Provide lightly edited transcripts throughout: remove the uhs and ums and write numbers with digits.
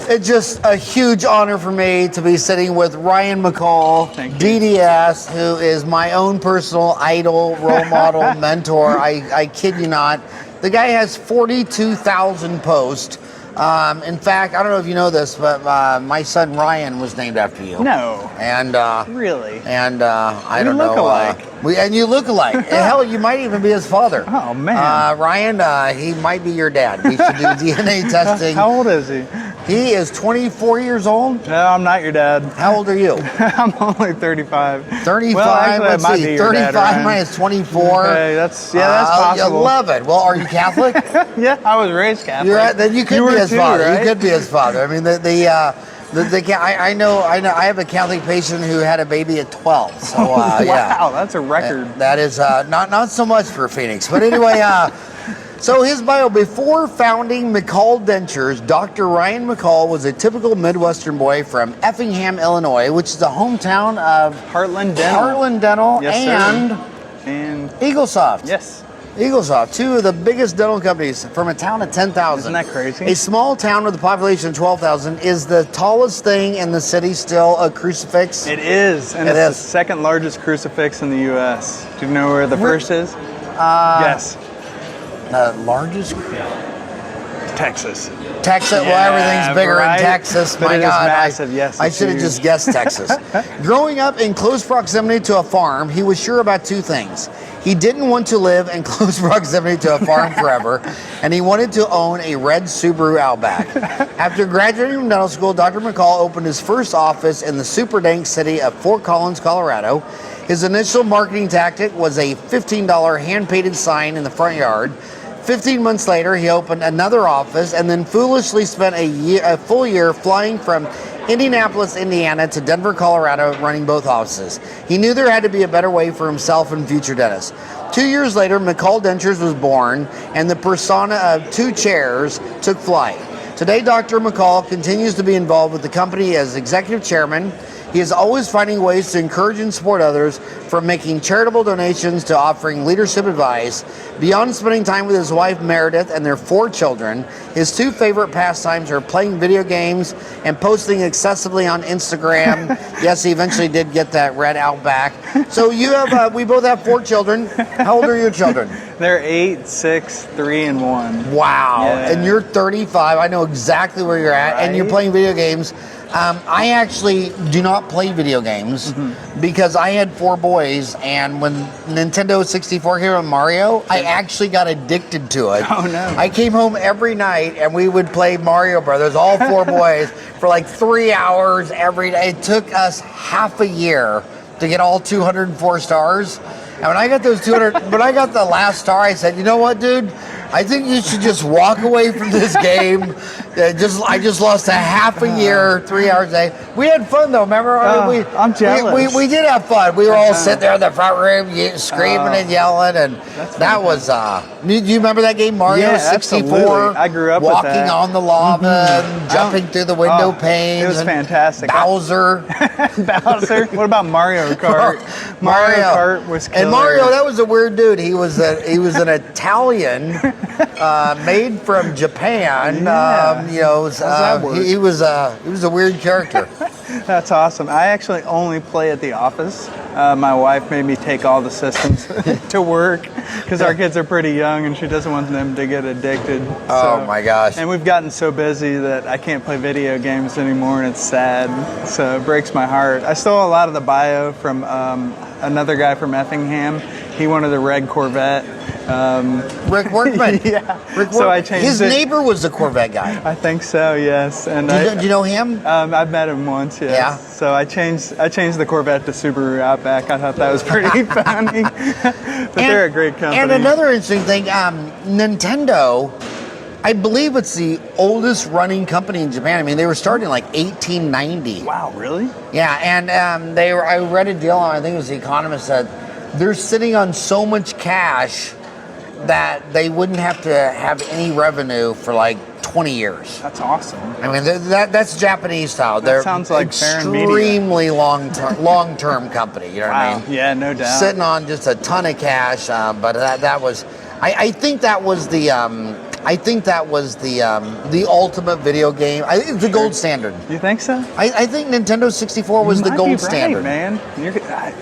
It's just a huge honor for me to be sitting with Ryan McCall, DDS, who is my own personal idol, role model, mentor. I kid you not. The guy has 42,000 posts. In fact, I don't know if you know this, but my son Ryan was named after you. No. And really? And I don't know. Look alike. And you look alike. Hell, you might even be his father. Oh man. Ryan, he might be your dad. We should do DNA testing. How old is he? He is 24 years old. No, I'm not your dad. How old are you? I'm only 35. 35. Well, actually, let's see. 35 minus 24. Okay, that's possible. 11. Well, are you Catholic? Yeah, I was raised Catholic. You're right. Then you could be his father. Right? You could be his father. I mean, I know. I have a Catholic patient who had a baby at 12. So wow, yeah, that's a record. That is not so much for Phoenix, but anyway. So his bio: before founding McCall Dentures, Dr. Ryan McCall was a typical Midwestern boy from Effingham, Illinois, which is the hometown of Heartland Dental. Heartland Dental yes, and Eaglesoft. Yes. Eaglesoft, two of the biggest dental companies from a town of 10,000. Isn't that crazy? A small town with a population of 12,000 is the tallest thing in the city still a crucifix? It is, and it's the second largest crucifix in the U.S. Do you know where the first is? Yes. The largest? Texas. Texas, well, everything's bigger in Texas. But My it God, is massive. Yes, I should have just guessed Texas. Growing up in close proximity to a farm, he was sure about two things. He didn't want to live in close proximity to a farm forever, and he wanted to own a red Subaru Outback. After graduating from dental school, Dr. McCall opened his first office in the super dank city of Fort Collins, Colorado. His initial marketing tactic was a $15 hand-painted sign in the front yard. 15 months later, he opened another office and then foolishly spent a full year flying from Indianapolis, Indiana to Denver, Colorado, running both offices. He knew there had to be a better way for himself and future dentists. 2 years later, McCall Dentures was born, and the persona of two chairs took flight. Today, Dr. McCall continues to be involved with the company as executive chairman. He is always finding ways to encourage and support others, from making charitable donations to offering leadership advice. Beyond spending time with his wife Meredith and their 4 children, his 2 favorite pastimes are playing video games and posting excessively on Instagram. Yes, he eventually did get that red Outback. So you have, we both have 4 children. How old are your children? They're 8, 6, 3, and 1. Wow. Yeah. And you're 35. I know exactly where you're at. Right. And you're playing video games. I actually do not play video games because I had 4 boys, and when Nintendo 64 came out, Mario, I actually got addicted to it. Oh no. I came home every night and we would play Mario Brothers, all 4 boys, for like 3 hours every day. It took us half a year to get all 204 stars. And when I got those 200, when I got the last star, I said, you know what, dude? I think you should just walk away from this game. I just lost a half a year, 3 hours a day. We had fun though, remember? I'm jealous. We did have fun. We were all sitting there in the front room screaming and yelling, and that was, do you remember that game, Mario 64? Absolutely. I grew up with that. Walking on the lava and jumping through the window panes. It was fantastic. Bowser. Bowser? What about Mario Kart? Mario Kart was killer. And Mario, that was a weird dude. He was an Italian, made from Japan. He was a weird character. That's awesome. I actually only play at the office. My wife made me take all the systems to work because our kids are pretty young and she doesn't want them to get addicted. Oh my gosh. And we've gotten so busy that I can't play video games anymore, and it's sad. So it breaks my heart. I stole a lot of the bio from another guy from Effingham. He wanted the red Corvette. Rick Workman. Yeah. Rick so I changed His neighbor was the Corvette guy. I think so, yes. And do you know him? I've met him once, yes. Yeah. So I changed the Corvette to Subaru Outback. I thought that was pretty funny. But they're a great company. And another interesting thing, Nintendo, I believe it's the oldest running company in Japan. I mean, they were starting in like 1890. Wow, really? Yeah, and I read a deal on, I think it was The Economist, that they're sitting on so much cash that they wouldn't have to have any revenue for like 20 years. That's awesome. I mean, that's Japanese style. That sounds like extremely long-term company. You know what I mean? Yeah, no doubt. Sitting on just a ton of cash, but that was, I think that was the I think that was the ultimate video game. It's the gold standard. You think so? I think Nintendo 64 was the gold standard. Man.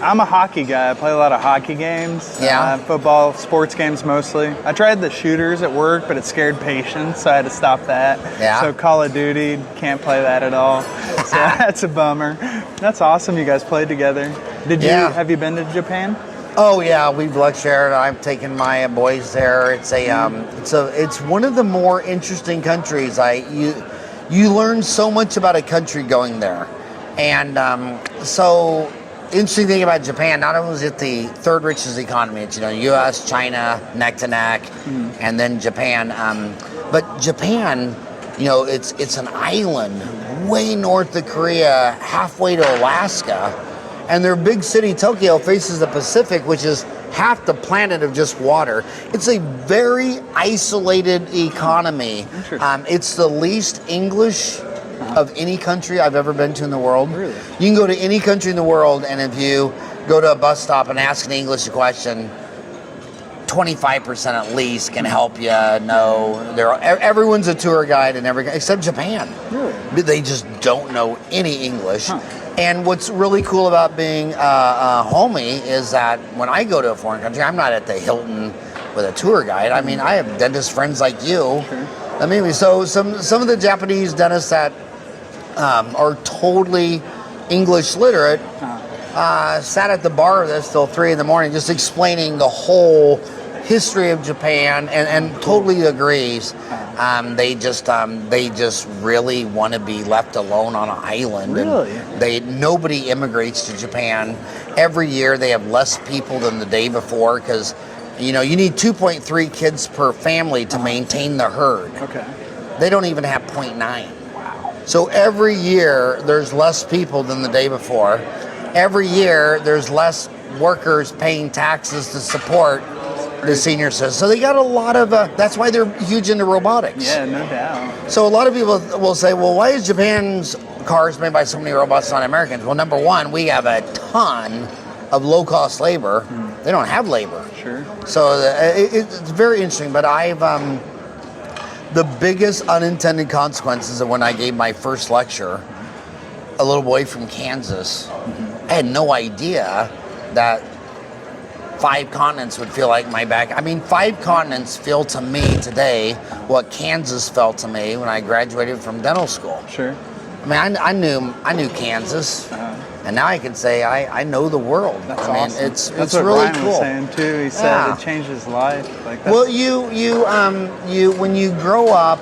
I'm a hockey guy. I play a lot of hockey games. Yeah. Football, sports games mostly. I tried the shooters at work, but it scared patients, so I had to stop that. Yeah. So Call of Duty, can't play that at all. So that's a bummer. That's awesome. You guys played together. Have you been to Japan? Oh yeah, we've lectured. I've taken my boys there. It's it's one of the more interesting countries. You learn so much about a country going there, and so interesting thing about Japan. Not only is it the third richest economy, it's U.S., China, neck to neck, and then Japan. But Japan, it's an island way north of Korea, halfway to Alaska. And their big city, Tokyo, faces the Pacific, which is half the planet of just water. It's a very isolated economy. It's the least English of any country I've ever been to in the world. Really? You can go to any country in the world, and if you go to a bus stop and ask an English question, 25% at least can help you know. Everyone's a tour guide and except Japan. Really? They just don't know any English. And what's really cool about being a homie is that when I go to a foreign country, I'm not at the Hilton with a tour guide. I mean, I have dentist friends like you. Sure. I mean, so some of the Japanese dentists that are totally English literate sat at the bar of this till 3 a.m. just explaining the whole history of Japan and totally agrees. They just really want to be left alone on an island. Really? And nobody immigrates to Japan. Every year they have less people than the day before because you need 2.3 kids per family to maintain the herd. Okay. They don't even have 0.9. Wow. So every year there's less people than the day before. Every year there's less workers paying taxes to support the senior citizens. So they got a lot of, that's why they're huge into robotics. Yeah, no doubt. So a lot of people will say, well, why is Japan's cars made by so many robots, not Americans? Well, number one, we have a ton of low-cost labor. They don't have labor. Sure. So it's very interesting, but the biggest unintended consequences of when I gave my first lecture, a little boy from Kansas, I had no idea that 5 continents would feel like my back. I mean, 5 continents feel to me today what Kansas felt to me when I graduated from dental school. Sure. I mean, I knew Kansas, and now I can say I know the world. That's I mean, awesome. it's That's what really Ryan cool. was saying too. He said it changed his life. Like that's, Well, you when you grow up,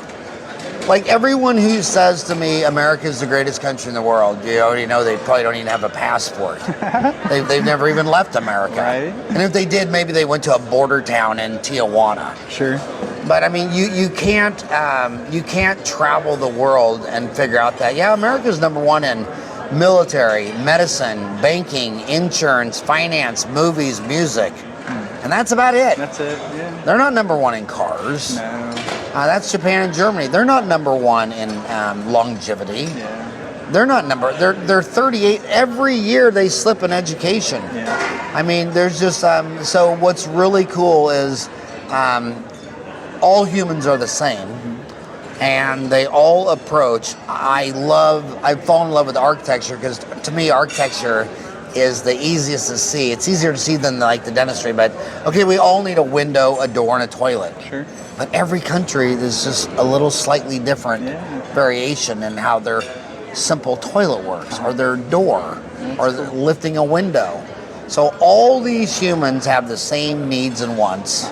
like everyone who says to me America is the greatest country in the world, you already know they probably don't even have a passport. They've never even left America. Right. And if they did, maybe they went to a border town in Tijuana. Sure. But I mean, you can't travel the world and figure out that America's number one in military, medicine, banking, insurance, finance, movies, music, and that's about it. That's it. Yeah. They're not number one in cars. No. That's Japan and Germany. They're not number one in longevity. Yeah. They're 38. Every year they slip in education. Yeah. I mean, there's just so what's really cool is all humans are the same, and they all approach. I fall in love with architecture because to me architecture is the easiest to see. It's easier to see than like the dentistry, but okay, we all need a window, a door, and a toilet. Sure. But every country, there's just a little slightly different variation in how their simple toilet works, or their door, or lifting a window. So all these humans have the same needs and wants,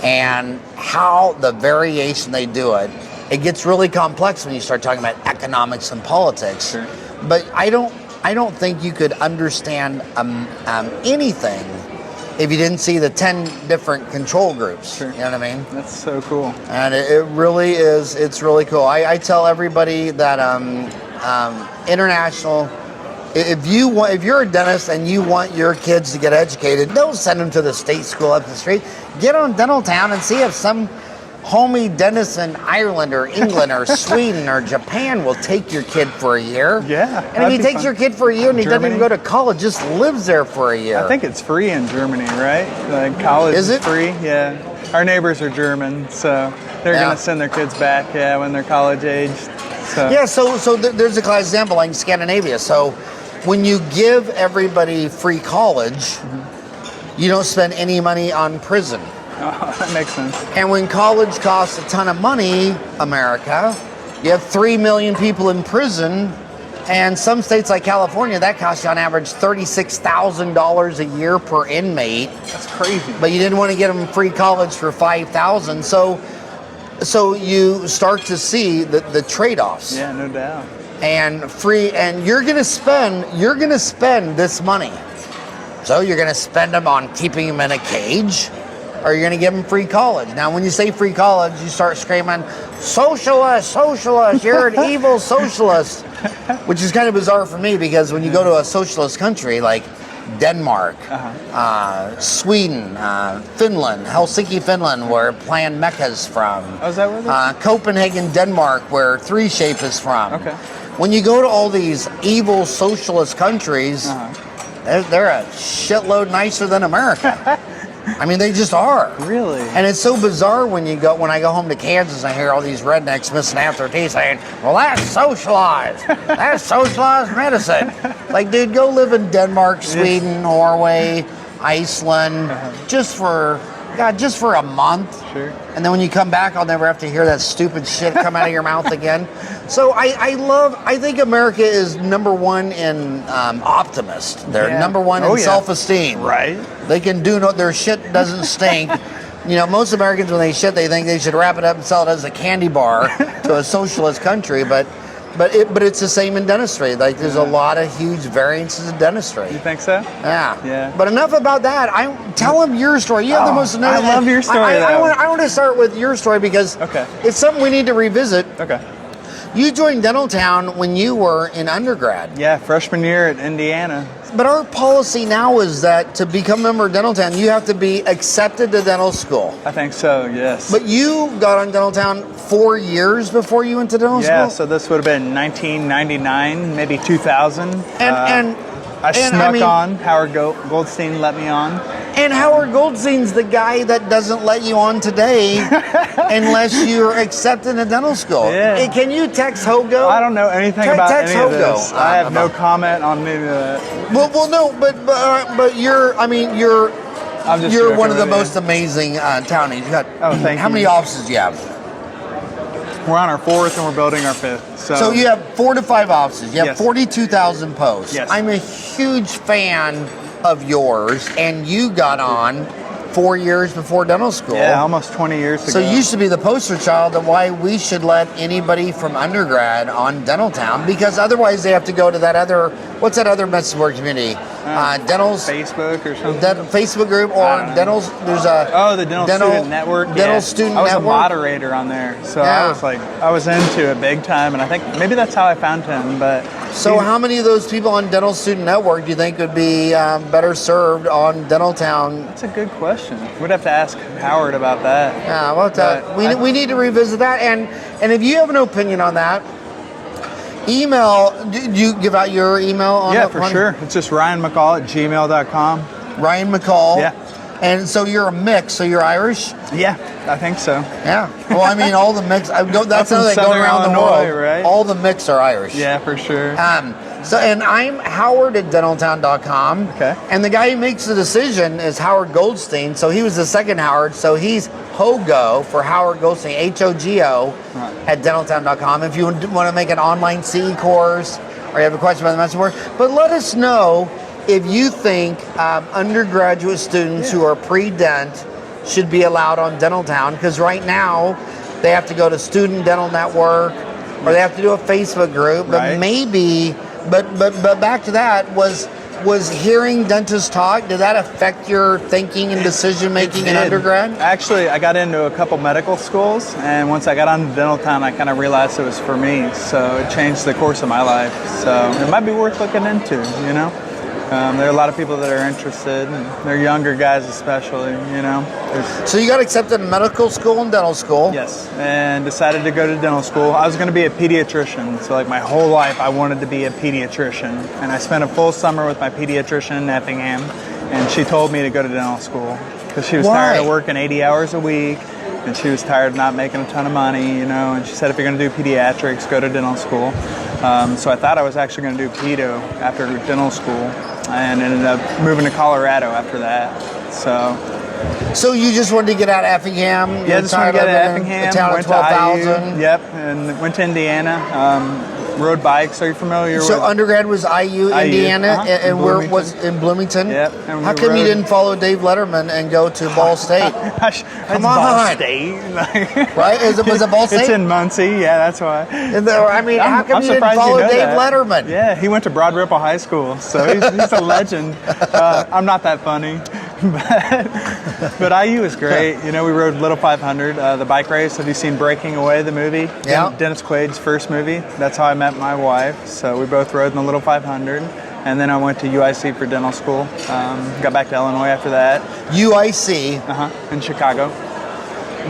and how the variation they do it, it gets really complex when you start talking about economics and politics. Sure. But I don't think you could understand anything if you didn't see the 10 different control groups. Sure. You know what I mean? That's so cool. And it really is, it's really cool. I tell everybody that international, if you're a dentist and you want your kids to get educated, don't send them to the state school up the street. Get on Dental Town and see if some homie dentist in Ireland or England or Sweden or Japan will take your kid for a year. Yeah. And if he takes your kid for a year and he doesn't even go to college, just lives there for a year. I think it's free in Germany, right? Like college Is it? free. Yeah. Our neighbors are German, so they're Yeah. going to send their kids back, when they're college aged. So. Yeah, so there's a class example like in Scandinavia. So when you give everybody free college, you don't spend any money on prison. Oh, that makes sense. And when college costs a ton of money, America, you have 3 million people in prison. And some states like California, that costs you on average $36,000 a year per inmate. That's crazy. But you didn't want to get them free college for $5,000. So you start to see the trade-offs. Yeah, no doubt. And you're gonna spend this money. So you're gonna spend them on keeping them in a cage, or you're gonna give them free college. Now, when you say free college, you start screaming, "Socialist, socialist! You're an evil socialist," which is kind of bizarre for me because when you go to a socialist country like Denmark, Sweden, Finland, Helsinki, Finland, where Planned Mecca's from. Oh, is that where they're Copenhagen, Denmark, where 3Shape is from. Okay. When you go to all these evil socialist countries, they're a shitload nicer than America. I mean, they just are. Really? And it's so bizarre when I go home to Kansas and I hear all these rednecks missing half their teeth saying, "Well, that's socialized. That's socialized medicine." Like, dude, go live in Denmark, Sweden, Norway, Iceland, just for a month. Sure. And then when you come back, I'll never have to hear that stupid shit come out of your mouth again. So I think America is number one in optimist. They're number one in self-esteem. Right. They can do their shit doesn't stink. You know, most Americans when they shit, they think they should wrap it up and sell it as a candy bar to a socialist country. But it's the same in dentistry. Like, there's a lot of huge variances in dentistry. You think so? Yeah. Yeah. But enough about that. Tell them your story. You have the most. I love your story. I want to start with your story because it's something we need to revisit. Okay. You joined Dental Town when you were in undergrad. Yeah, freshman year at Indiana. But our policy now is that to become a member of Dental Town, you have to be accepted to dental school. I think so, yes. But you got on Dental Town 4 years before you went to dental school? Yeah, so this would have been 1999, maybe 2000. I snuck on. Howard Goldstein let me on. And Howard Goldstein's the guy that doesn't let you on today unless you're accepted in dental school. Yeah. Hey, can you text Hogo? I don't know anything about text any of Hogo. this. I have no comment on any of that. Well, no, but you're one of the most amazing townies. You got. Thank How you. many offices do you have? We're on our 4th and we're building our 5th. So you have 4 to 5 offices. You have 42,000 posts. Yes. I'm a huge fan of yours, and you got on 4 years before dental school. Yeah, almost 20 years ago. So you should be the poster child of why we should let anybody from undergrad on Dental Town, because otherwise they have to go to that other, what's that other message board community? Dental's Facebook or something. Facebook group or Dental's. There's a the Dental Student Network. Dental Student Network. I was a moderator on there, so I was into it big time, and I think maybe that's how I found him. But so how many of those people on Dental Student Network do you think would be better served on Dental Town? That's a good question. We'd have to ask Howard about that. Yeah, about that. We need to revisit that, and if you have an opinion on that, email. Do you give out your email on Yeah, for sure. It's just RyanMcCall@gmail.com. Ryan McCall. Yeah. And so you're a mix, so you're Irish? Yeah, I think so. Yeah. Well, I mean, all the mix. That's another thing going around the world. Right? All the mix are Irish. Yeah, for sure. And I'm Howard at dentaltown.com. Okay. And the guy who makes the decision is Howard Goldstein. So he was the second Howard. So he's Hogo for Howard Goldstein, Hogo at dentaltown.com. If you want to make an online CE course or you have a question about the message board. But let us know if you think undergraduate students who are pre-dent should be allowed on Dental Town, because right now they have to go to Student Dental Network or they have to do a Facebook group. But maybe, but back to that, was hearing dentists talk, did that affect your thinking and decision making in undergrad? Actually, I got into a couple medical schools, and once I got on Dental Town, I kind of realized it was for me. So it changed the course of my life. So it might be worth looking into, you know? There are a lot of people that are interested, and they're younger guys especially, you know. So you got accepted in medical school and dental school? Yes, and decided to go to dental school. I was going to be a pediatrician, so like my whole life I wanted to be a pediatrician. And I spent a full summer with my pediatrician in Effingham, and she told me to go to dental school because she was tired of working 80 hours a week. and she was tired of not making a ton of money, you know, and she said, if you're going to do pediatrics, go to dental school. So I thought I was actually going to do pedo after dental school, and ended up moving to Colorado after that. So you just wanted to get out of Effingham? Yeah, just wanted to get out of Effingham. A town of 12,000? Yep, and went to Indiana. Rode bikes. Are you familiar with? So undergrad was IU, Indiana, and where was in Bloomington? Yep. How come you didn't follow Dave Letterman and go to Ball State? Come on, Ball State. Right? Was it Ball State? It's in Muncie. Yeah, that's why. I mean, how come you didn't follow Dave Letterman? Yeah, he went to Broad Ripple High School, so he's a legend. I'm not that funny. But IU is great. You know, we rode Little 500, the bike race. Have you seen Breaking Away, the movie? Yeah. Dennis Quaid's first movie. That's how I met my wife. So we both rode in the Little 500. And then I went to UIC for dental school. Got back to Illinois after that. UIC? In Chicago.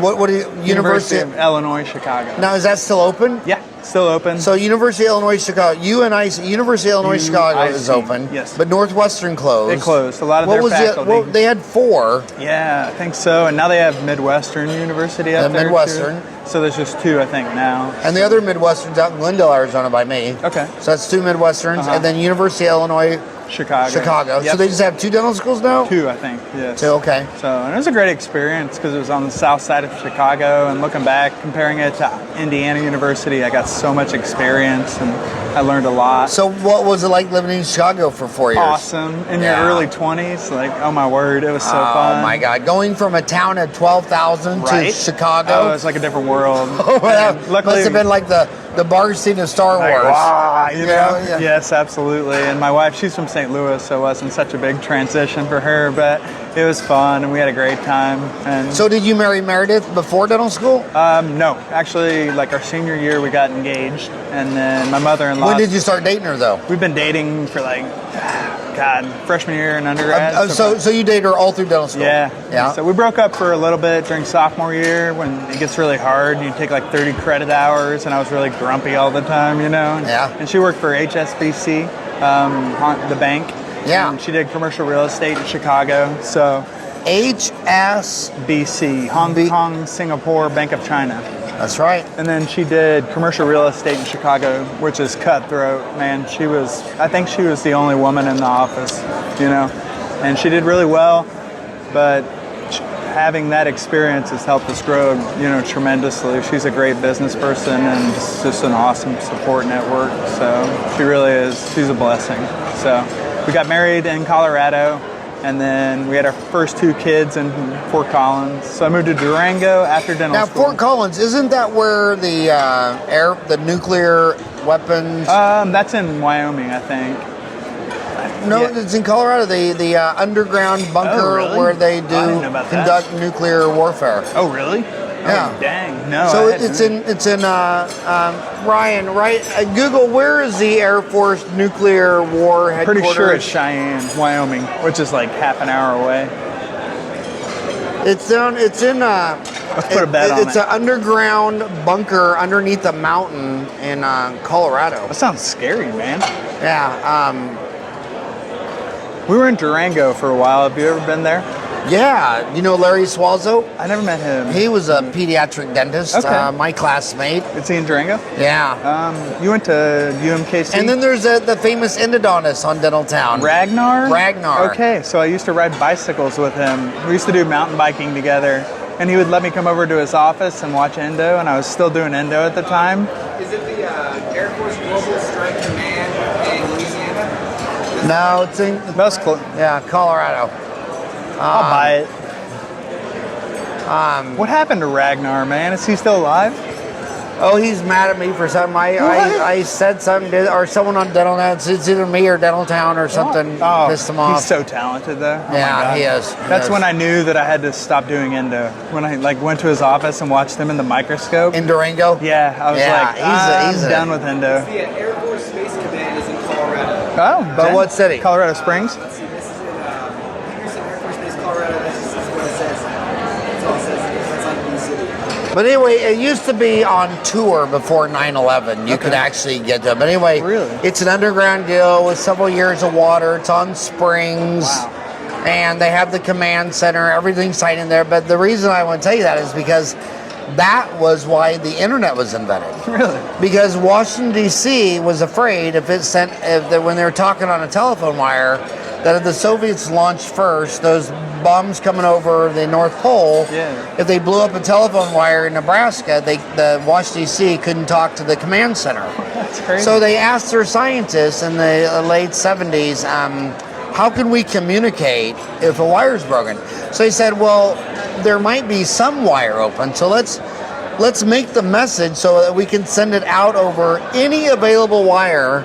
What are you, University of Illinois, Chicago. Now, is that still open? Yeah, still open. So University of Illinois, Chicago, University of Illinois, Chicago is open. Yes. But Northwestern closed. It closed. A lot of their faculty. They had 4. Yeah, I think so. And now they have Midwestern University up there, Midwestern. too. So there's just 2, I think, now. And the other Midwestern's out in Glendale, Arizona by me. Okay. So that's 2 Midwesterns. And then University of Illinois, Chicago. Yep. So they just have 2 dental schools now? 2, I think, yes. 2, okay. So, and it was a great experience because it was on the south side of Chicago, and looking back, comparing it to Indiana University, I got so much experience and I learned a lot. So what was it like living in Chicago for 4 years? Awesome. In your early 20s, like, oh my word, it was so fun. Oh my God. Going from a town of 12,000 to Chicago. Oh, it's like a different world. Luckily, must have been like the bar scene of Star Wars. Wow, you know? Yeah. Yes, absolutely. And my wife, she's from St. Louis, so it wasn't such a big transition for her, but it was fun and we had a great time. And so did you marry Meredith before dental school? No, actually, like our senior year, we got engaged, and then my mother-in-law. When did you start dating her, though? We've been dating for like, freshman year in undergrad. So you dated her all through dental school? Yeah. So we broke up for a little bit during sophomore year when it gets really hard. You take like 30 credit hours, and I was really grumpy all the time, you know? Yeah. And she worked for HSBC, the bank. Yeah. And she did commercial real estate in Chicago. So HSBC, Hong Kong, Singapore, Bank of China. That's right. And then she did commercial real estate in Chicago, which is cutthroat. Man, I think she was the only woman in the office, you know, and she did really well, but having that experience has helped us grow, you know, tremendously. She's a great business person and just an awesome support network. So she really is. She's a blessing. So we got married in Colorado, and then we had our first 2 kids in Fort Collins. So I moved to Durango after dental school. Now, Fort Collins, isn't that where the nuclear weapons? That's in Wyoming, I think. No, it's in Colorado. The underground bunker where they conduct nuclear warfare. Oh, really? Yeah. Oh, dang. No. So it's in Ryan, right? Google, where is the Air Force nuclear war headquarters? Pretty sure it's Cheyenne, Wyoming, which is like half an hour away. It's in. Let's put a bet on it. It's an underground bunker underneath a mountain in Colorado. That sounds scary, man. Yeah. We were in Durango for a while. Have you ever been there? Yeah. You know Larry Suazo? I never met him. He was a pediatric dentist, my classmate. Is he in Durango? Yeah. You went to UMKC? And then there's the famous endodontist on Dental Town. Ragnar? Okay, so I used to ride bicycles with him. We used to do mountain biking together. And he would let me come over to his office and watch endo, and I was still doing endo at the time. Is it the Air Force Global Strike Command in Louisiana? No, it's in Colorado. I'll buy it. What happened to Ragnar, man? Is he still alive? Oh, he's mad at me for something. I said something, or someone on Dental Town. It's either me or Dental Town or something. Pissed him off. He's so talented, though. Oh yeah, he is. That's when I knew that I had to stop doing endo. When I went to his office and watched him in the microscope. In Durango? Yeah, I was he's done with endo. The Air Force Space Command is in Colorado. Oh, but what city? Colorado Springs. Let's see, this is in Air Force Base, Colorado. This is what it says. That's all it says. That's not the city. But anyway, it used to be on tour before 9/11. You could actually get to it. But anyway, really? It's an underground deal with several years of water. It's on springs. Wow. and they have the command center, everything's signed in there. But the reason I want to tell you that is because that was why the internet was invented. Really? Because Washington D.C. was afraid when they were talking on a telephone wire, that if the Soviets launched first, those bombs coming over the North Pole, if they blew up a telephone wire in Nebraska, the Washington D.C. couldn't talk to the command center. That's crazy. So they asked their scientists in the late 70s, how can we communicate if a wire's broken? So they said, well, there might be some wire open, so let's make the message so that we can send it out over any available wire,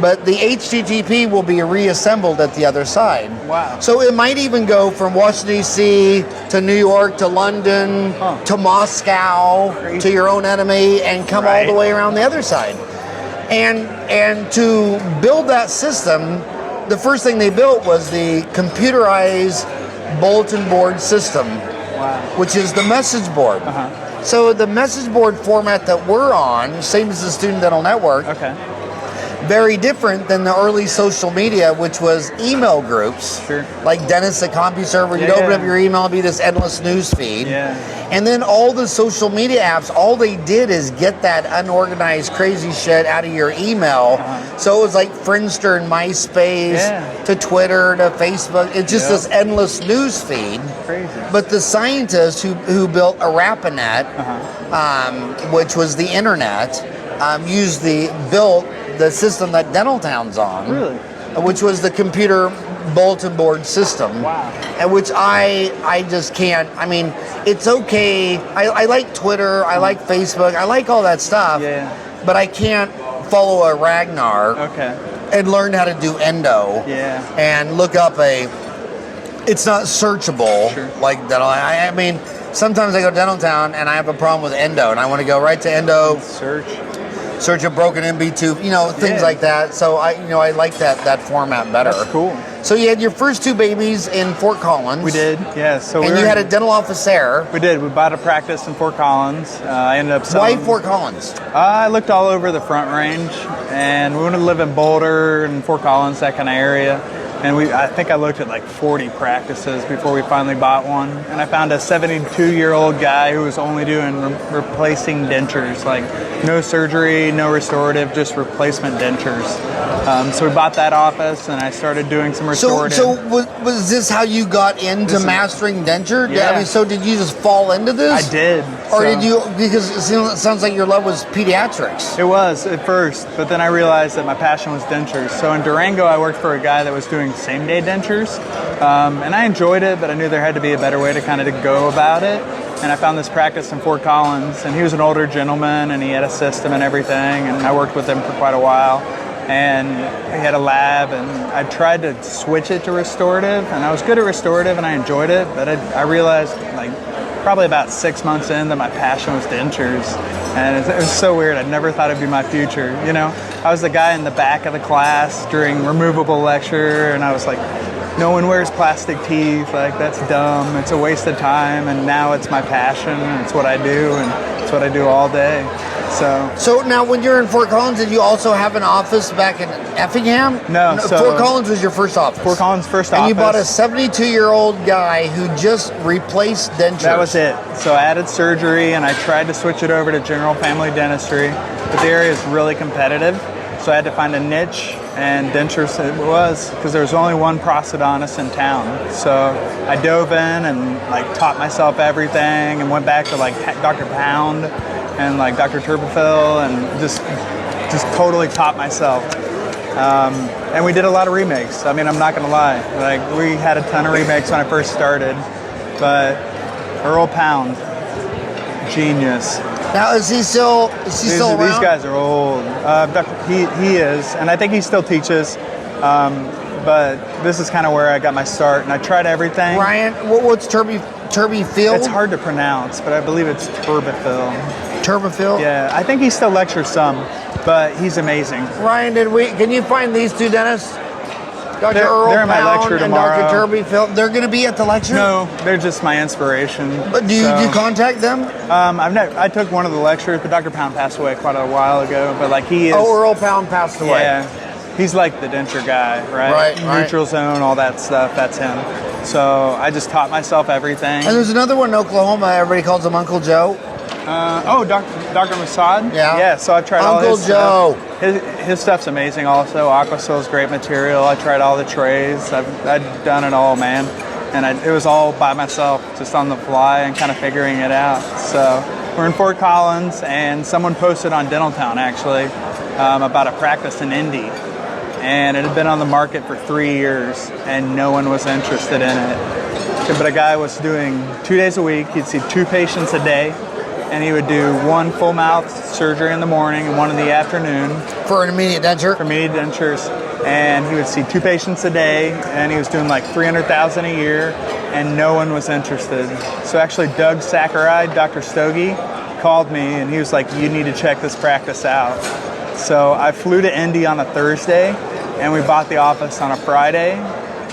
but the HTTP will be reassembled at the other side. Wow. So it might even go from Washington, D.C. to New York to London to Moscow to your own enemy and come all the way around the other side. And to build that system, the first thing they built was the computerized bulletin board system, which is the message board. So the message board format that we're on, same as the Student Dental Network, very different than the early social media, which was email groups, like Dentist at CompuServe. You'd open up your email, it'd be this endless news feed. And then all the social media apps, all they did is get that unorganized, crazy shit out of your email. So it was like Friendster and MySpace to Twitter to Facebook. It's just this endless news feed. Crazy. But the scientists who built ARAPANET, which was the internet, built the system that Dental Town's on, which was the computer bulletin board system, and which I just can't. I mean, it's okay. I like Twitter, I like Facebook, I like all that stuff, but I can't follow a Ragnar and learn how to do endo and look up it's not searchable like dental. I mean, sometimes I go to Dental Town and I have a problem with endo and I want to go right to endo, search a broken MB2, things like that. So I like that format better. That's cool. So you had your first two babies in Fort Collins. We did, yeah. So you had a dental office there. We did. We bought a practice in Fort Collins. I ended up selling. Why Fort Collins? I looked all over the Front Range, and we wanted to live in Boulder and Fort Collins, that kind of area. And I think I looked at like 40 practices before we finally bought one. And I found a 72-year-old guy who was only doing replacing dentures, like no surgery, no restorative, just replacement dentures. So we bought that office, and I started doing some restorative. So was this how you got into mastering denture? Yeah. I mean, so did you just fall into this? I did. Or did you, because it sounds like your love was pediatrics. It was at first, but then I realized that my passion was dentures. So in Durango, I worked for a guy that was doing same-day dentures, and I enjoyed it, but I knew there had to be a better way to kind of go about it. And I found this practice in Fort Collins, and he was an older gentleman, and he had a system and everything, and I worked with him for quite a while. And he had a lab, and I tried to switch it to restorative, and I was good at restorative, and I enjoyed it, but I realized, like, probably about 6 months in, that my passion was dentures, and it was so weird. I never thought it'd be my future, I was the guy in the back of the class during removable lecture, and I was like, no one wears plastic teeth, like, that's dumb, it's a waste of time, and now it's my passion, and it's what I do, and it's what I do all day. So now when you're in Fort Collins, did you also have an office back in Effingham? No. Fort Collins was your first office. Fort Collins first office. And you bought a 72-year-old guy who just replaced dentures. That was it. So I added surgery, and I tried to switch it over to general family dentistry, but the area is really competitive. So I had to find a niche, and dentures it was, because there was only one prosthodontist in town. So I dove in and taught myself everything, and went back to Dr. Pound and Dr. Turbofil, and just totally taught myself. And we did a lot of remakes. I mean, I'm not gonna lie. We had a ton of remakes when I first started, but Earl Pound, genius. Now, is he still around? These guys are old. He is, and I think he still teaches. But this is kind of where I got my start, and I tried everything. Ryan, what's Turbofil? It's hard to pronounce, but I believe it's Turbofil. Turbofil? Yeah, I think he still lectures some, but he's amazing. Ryan, can you find these two dentists? Dr. They're in my lecture tomorrow. And Dr. Turbofil, they're going to be at the lecture? No, they're just my inspiration. But do you contact them? I took one of the lectures, but Dr. Pound passed away quite a while ago. But he is. Oh, Earl Pound passed away. Yeah, he's like the denture guy, right? Right. Neutral zone, all that stuff. That's him. So I just taught myself everything. And there's another one in Oklahoma. Everybody calls him Uncle Joe. Dr. Masad? Yeah. Yeah, so I've tried all Uncle his Joe. stuff. His stuff's amazing also. Aquasil's great material. I tried all the trays. I've done it all, man. And it was all by myself, just on the fly and kind of figuring it out. So we're in Fort Collins, and someone posted on Dentaltown, actually, about a practice in Indy. And it had been on the market for 3 years, and no one was interested in it. But a guy was doing 2 days a week. He'd see 2 patients a day, and he would do 1 full mouth surgery in the morning and 1 in the afternoon. For an immediate denture? For immediate dentures. And he would see 2 patients a day, and he was doing like $300,000 a year, and no one was interested. So actually Doug Sakurai, Dr. Stogie, called me, and he was like, you need to check this practice out. So I flew to Indy on a Thursday, and we bought the office on a Friday,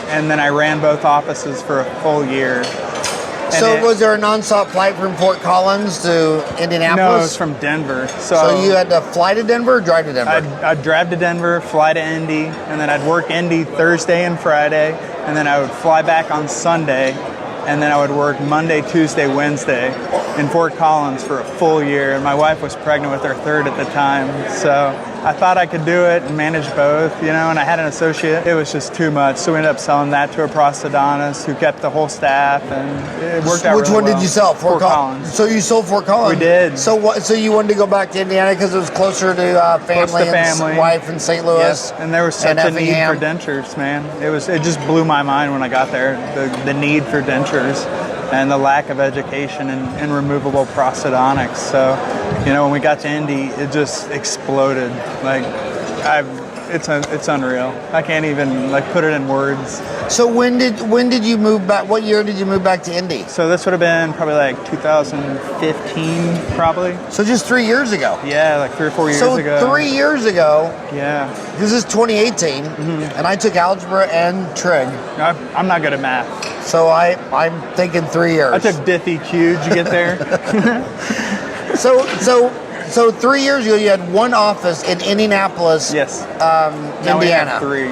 and then I ran both offices for a full year. So was there a nonstop flight from Fort Collins to Indianapolis? No, it was from Denver. So you had to fly to Denver or drive to Denver? I'd drive to Denver, fly to Indy, and then I'd work Indy Thursday and Friday, and then I would fly back on Sunday, and then I would work Monday, Tuesday, Wednesday in Fort Collins for a full year. And my wife was pregnant with her 3rd at the time, so I thought I could do it and manage both, and I had an associate. It was just too much, so we ended up selling that to a prosthodontist who kept the whole staff, and it worked out Which really one well. did you sell? Fort Collins. So you sold Fort Collins? We did. So what? So you wanted to go back to Indiana because it was closer to family, family. And wife in St. Louis? Yes, and there was such a need for dentures, man. It just blew my mind when I got there, the need for dentures and the lack of education in removable prosthodontics. So, when we got to Indy, it just exploded. It's unreal. I can't even put it in words. So when did you move back? What year did you move back to Indy? So this would have been probably 2015, probably. So just 3 years ago. Yeah, 3 or 4 years ago. So 3 years ago. Yeah. This is 2018, and I took algebra and trig. I'm not good at math. So I'm thinking 3 years. I took DiffEQ. Did you get there? So 3 years ago, you had one office in Indianapolis, yes, Indiana. We have 3.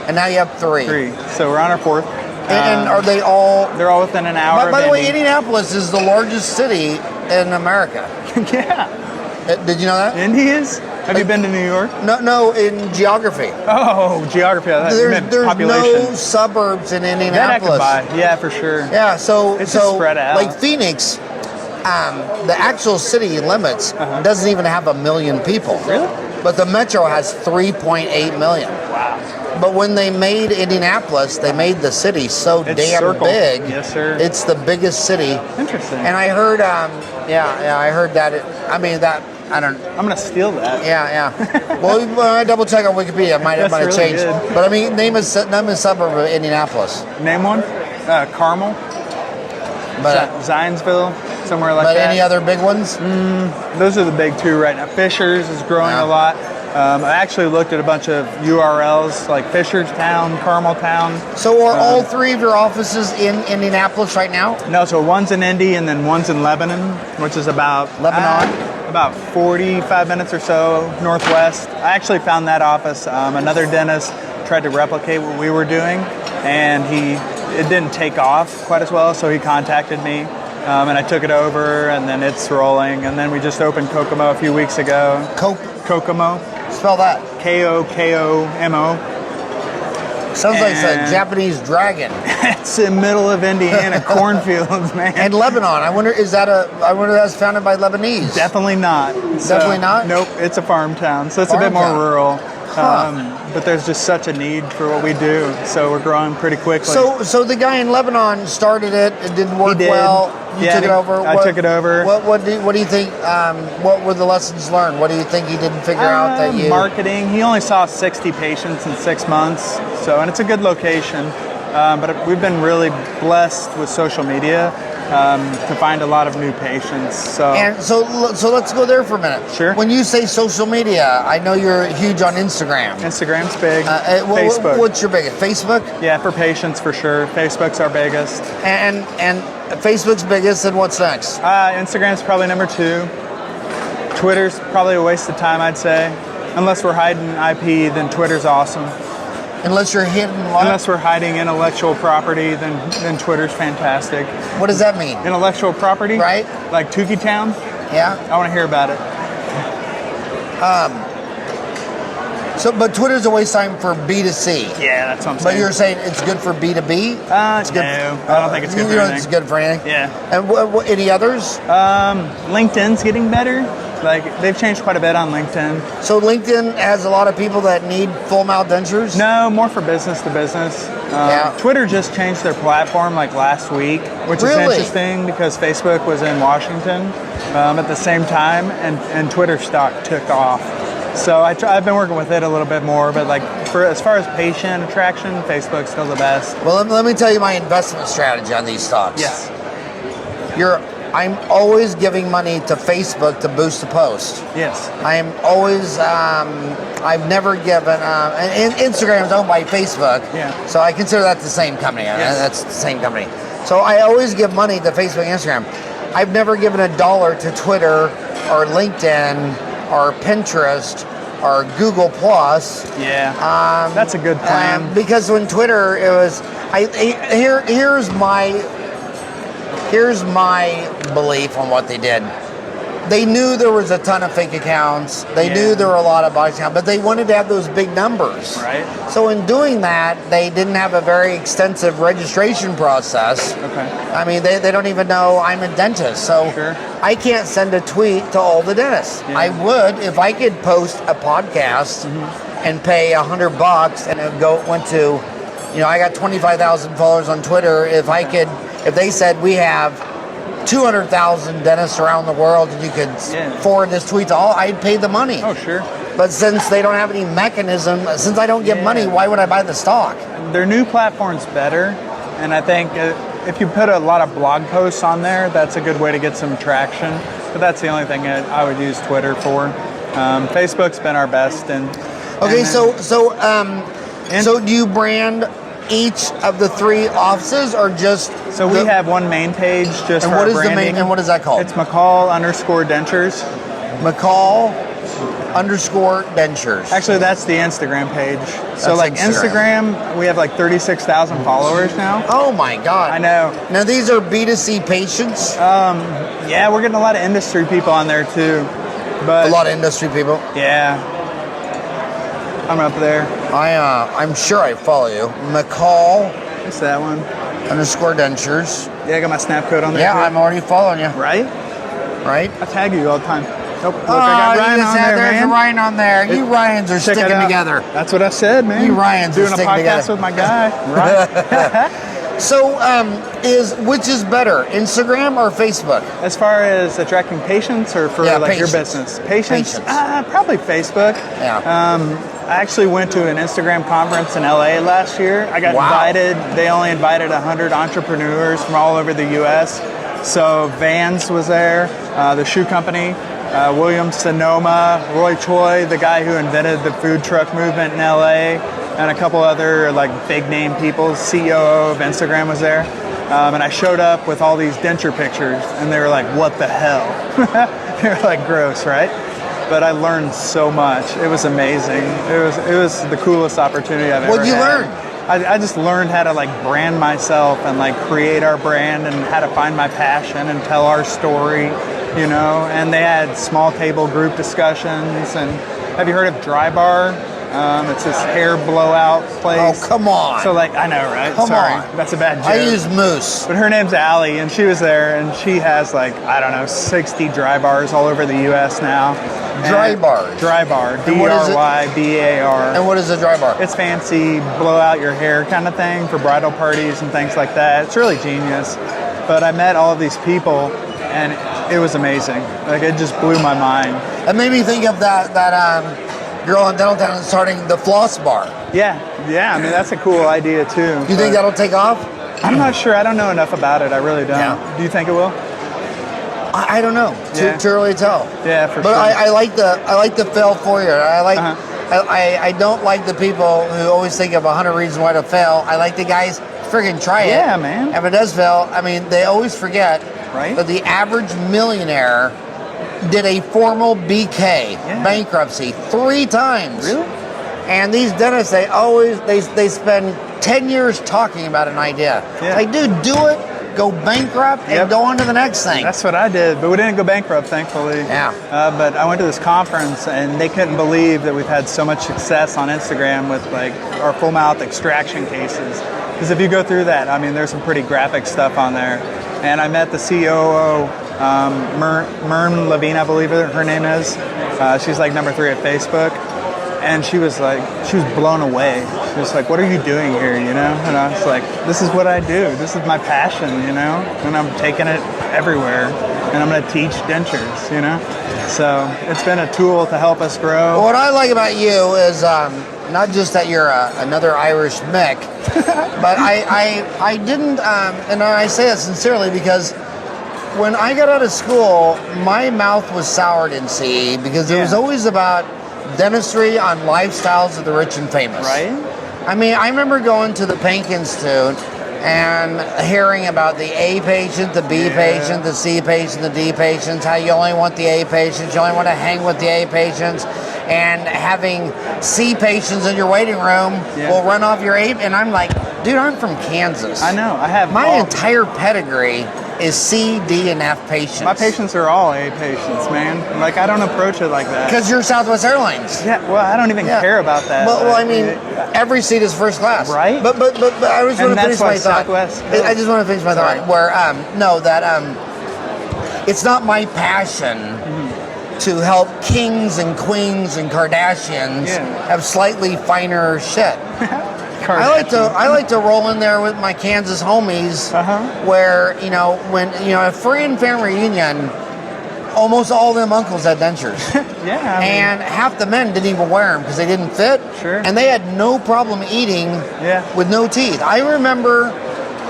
And now you have 3. 3. So we're on our 4th. And are they all? They're all within an hour. By the way, Indy. Indianapolis is the largest city in America. Yeah. Did you know that? Indy is? Have you been to New York? No, in geography. Oh, geography. There's population. no suburbs in Indianapolis. That I could buy. Yeah, for sure. Yeah, so It's just spread out. Like Phoenix, the actual city limits doesn't even have 1 million people. Really? But the metro has 3.8 million. Wow. But when they made Indianapolis, they made the city so It's damn circled. big. Yes, sir. It's the biggest city. Interesting. And I heard, I heard that. I don't. I'm gonna steal that. Yeah. Well, I double check on Wikipedia. It might have That's really changed. good. But I mean, name a suburb of Indianapolis. Name one. Carmel. But Zionsville. Somewhere like but that. any other big ones? Those are the big 2 right now. Fishers is growing a lot. I actually looked at a bunch of URLs like Fisherstown, Carmeltown. So are all 3 of your offices in Indianapolis right now? No, so one's in Indy and then one's in Lebanon, which is about about 45 minutes or so northwest. I actually found that office. Another dentist tried to replicate what we were doing, and it didn't take off quite as well, so he contacted me. And I took it over, and then it's rolling. And then we just opened Kokomo a few weeks ago. Kokomo. Spell that. Kokomo. Sounds like a Japanese dragon. It's in the middle of Indiana, cornfields, man. And Lebanon. I wonder if that's founded by Lebanese. Definitely not. Definitely not? Nope, it's a farm town, so it's a bit more rural. But there's just such a need for what we do, so we're growing pretty quickly. So the guy in Lebanon started it. It didn't work well. You took it over. I took it over. What do you think? What were the lessons learned? What do you think he didn't figure out that you? Marketing. He only saw 60 patients in 6 months, and it's a good location. But we've been really blessed with social media to find a lot of new patients. So let's go there for a minute. Sure. When you say social media, I know you're huge on Instagram. Instagram's big. Facebook. What's your biggest? Facebook? Yeah, for patients for sure. Facebook's our biggest. And Facebook's biggest, and what's next? Instagram's probably number 2. Twitter's probably a waste of time, I'd say. Unless we're hiding IP, then Twitter's awesome. Unless you're hidden what? Unless we're hiding intellectual property, then Twitter's fantastic. What does that mean? Intellectual property? Right. Like Tukey Town? Yeah. I want to hear about it. But Twitter's a waste of time for B2C. Yeah, that's what I'm But saying. you're saying it's good for B2B? It's good. No, I don't think it's good for You know anything. it's good for anything? Yeah. And any others? LinkedIn's getting better. Like, they've changed quite a bit on LinkedIn. So LinkedIn has a lot of people that need full mouth dentures? No, more for business to business. Yeah. Twitter just changed their platform like last week, which is Really? interesting because Facebook was in Washington at the same time, and Twitter stock took off. So I've been working with it a little bit more, but like as far as patient attraction, Facebook's still the best. Well, let me tell you my investment strategy on these stocks. Yes. I'm always giving money to Facebook to boost the post. Yes. I'm always, I've never given, and Instagram is owned by Facebook. Yeah. So I consider that the same company. Yes. That's the same company. So I always give money to Facebook and Instagram. I've never given $1 to Twitter or LinkedIn or Pinterest or Google Plus. Yeah. That's a good plan. Because when Twitter, it was, here's my belief on what they did. They knew there was a ton of fake accounts. They knew there were a lot of bot accounts, but they wanted to have those big numbers. Right. So in doing that, they didn't have a very extensive registration process. Okay. I mean, they don't even know I'm a dentist. So Sure. I can't send a tweet to all the dentists. Yeah. I would if I could post a podcast and pay $100 and it went to, I got 25,000 followers on Twitter. If they said we have 200,000 dentists around the world and you could forward this tweet to all, I'd pay the money. Oh, sure. But since they don't have any mechanism, since I don't get money, why would I buy the stock? Their new platform's better, and I think if you put a lot of blog posts on there, that's a good way to get some traction. But that's the only thing that I would use Twitter for. Facebook's been our best. Okay, so do you brand each of the 3 offices or just? So we have one main page just and for what our is branding. the main? And what is that called? It's McCall_Dentures. McCall _Dentures. Actually, that's the Instagram page. So That's like Instagram. Instagram, we have like 36,000 followers now. Oh my God! I know. Now these are B2C patients. Yeah, we're getting a lot of industry people on there too. But A lot of industry people. Yeah. I'm up there. I'm sure I follow you. McCall It's that one. _Dentures. Yeah, I got my snap code on there. Yeah, too. I'm already following you. Right? Right? I tag you all the time. Nope. Look, Oh, I got Ryan on there, there's man. Ryan on there. You Ryans are Check it sticking out. together. That's what I said, man. You Ryans are doing a sticking podcast together. with my guy. Right. So, which is better, Instagram or Facebook? As far as attracting patients or for Yeah, like your patients. business? Patients? Patients. Probably Facebook. Yeah. I actually went to an Instagram conference in LA last year. I got Wow. invited. They only invited 100 entrepreneurs from all over the U.S. So Vans was there, the shoe company, William Sonoma, Roy Choi, the guy who invented the food truck movement in LA, and a couple other like big name people. CEO of Instagram was there. And I showed up with all these denture pictures, and they were like, "What the hell?" They were like, "Gross, right?" But I learned so much. It was amazing. It was the coolest opportunity I've ever had. What'd you learn? I just learned how to like brand myself and like create our brand and how to find my passion and tell our story, And they had small table group discussions. And have you heard of Dry Bar? It's this hair blowout place. Oh, come on. So like, I know, right? Come Sorry, on. that's a bad joke. I use Moose. But her name's Allie, and she was there, and she has like, I don't know, 60 dry bars all over the U.S. now. Dry bars? Dry bar. And what is it? DRYBAR. And what is a dry bar? It's fancy, blow out your hair kind of thing for bridal parties and things like that. It's really genius. But I met all of these people, and it was amazing. Like, it just blew my mind. It made me think of that girl in Dentaltown starting the floss bar. Yeah. I mean, that's a cool idea, too. Do you think that'll take off? I'm not sure. I don't know enough about it. I really don't. Yeah. Do you think it will? I don't know. Too early to tell. Yeah, for but sure. I like the fail for you. I don't like the people who always think of 100 reasons why to fail. I like the guys friggin' try it. Yeah, man. If it does fail, I mean, they always forget Right. that the average millionaire did a formal BK, bankruptcy, 3 times. Really? And these dentists, they spend 10 years talking about an idea. Yeah. Like, dude, do it, go bankrupt, and go on to the next thing. That's what I did, but we didn't go bankrupt, thankfully. Yeah. But I went to this conference, and they couldn't believe that we've had so much success on Instagram with like our full mouth extraction cases. Because if you go through that, I mean, there's some pretty graphic stuff on there. And I met the COO, Mern Levine, I believe her name is. She's like number 3 at Facebook. And she was blown away. She was like, what are you doing here, you know? And I was like, this is what I do. This is my passion, you know? And I'm taking it everywhere. And I'm going to teach dentures, you know? So it's been a tool to help us grow. Well, what I like about you is not just that you're another Irish Mick, but I didn't, and I say that sincerely because when I got out of school, my mouth was soured in CE because it was always about dentistry on lifestyles of the rich and famous. Right? I mean, I remember going to the Pink Institute and hearing about the A patient, the B patient, the C patient, the D patients, how you only want the A patients, you only want to hang with the A patients, and having C patients in your waiting room will run off your A. And I'm like, dude, I'm from Kansas. I know. I have my entire pedigree is C, D, and F patients. My patients are all A patients, man. Like, I don't approach it like that. Because you're Southwest Airlines. Yeah, well, I don't even care about that. Well, I mean, every seat is first class. Right? But I just want to finish my thought. Southwest I just want to finish my thought. Where, it's not my passion to help kings and queens and Kardashians have slightly finer shit. I like to roll in there with my Kansas homies, where when a Farran family reunion, almost all them uncles had dentures. And half the men didn't even wear them because they didn't fit. Sure. And they had no problem eating with no teeth. I remember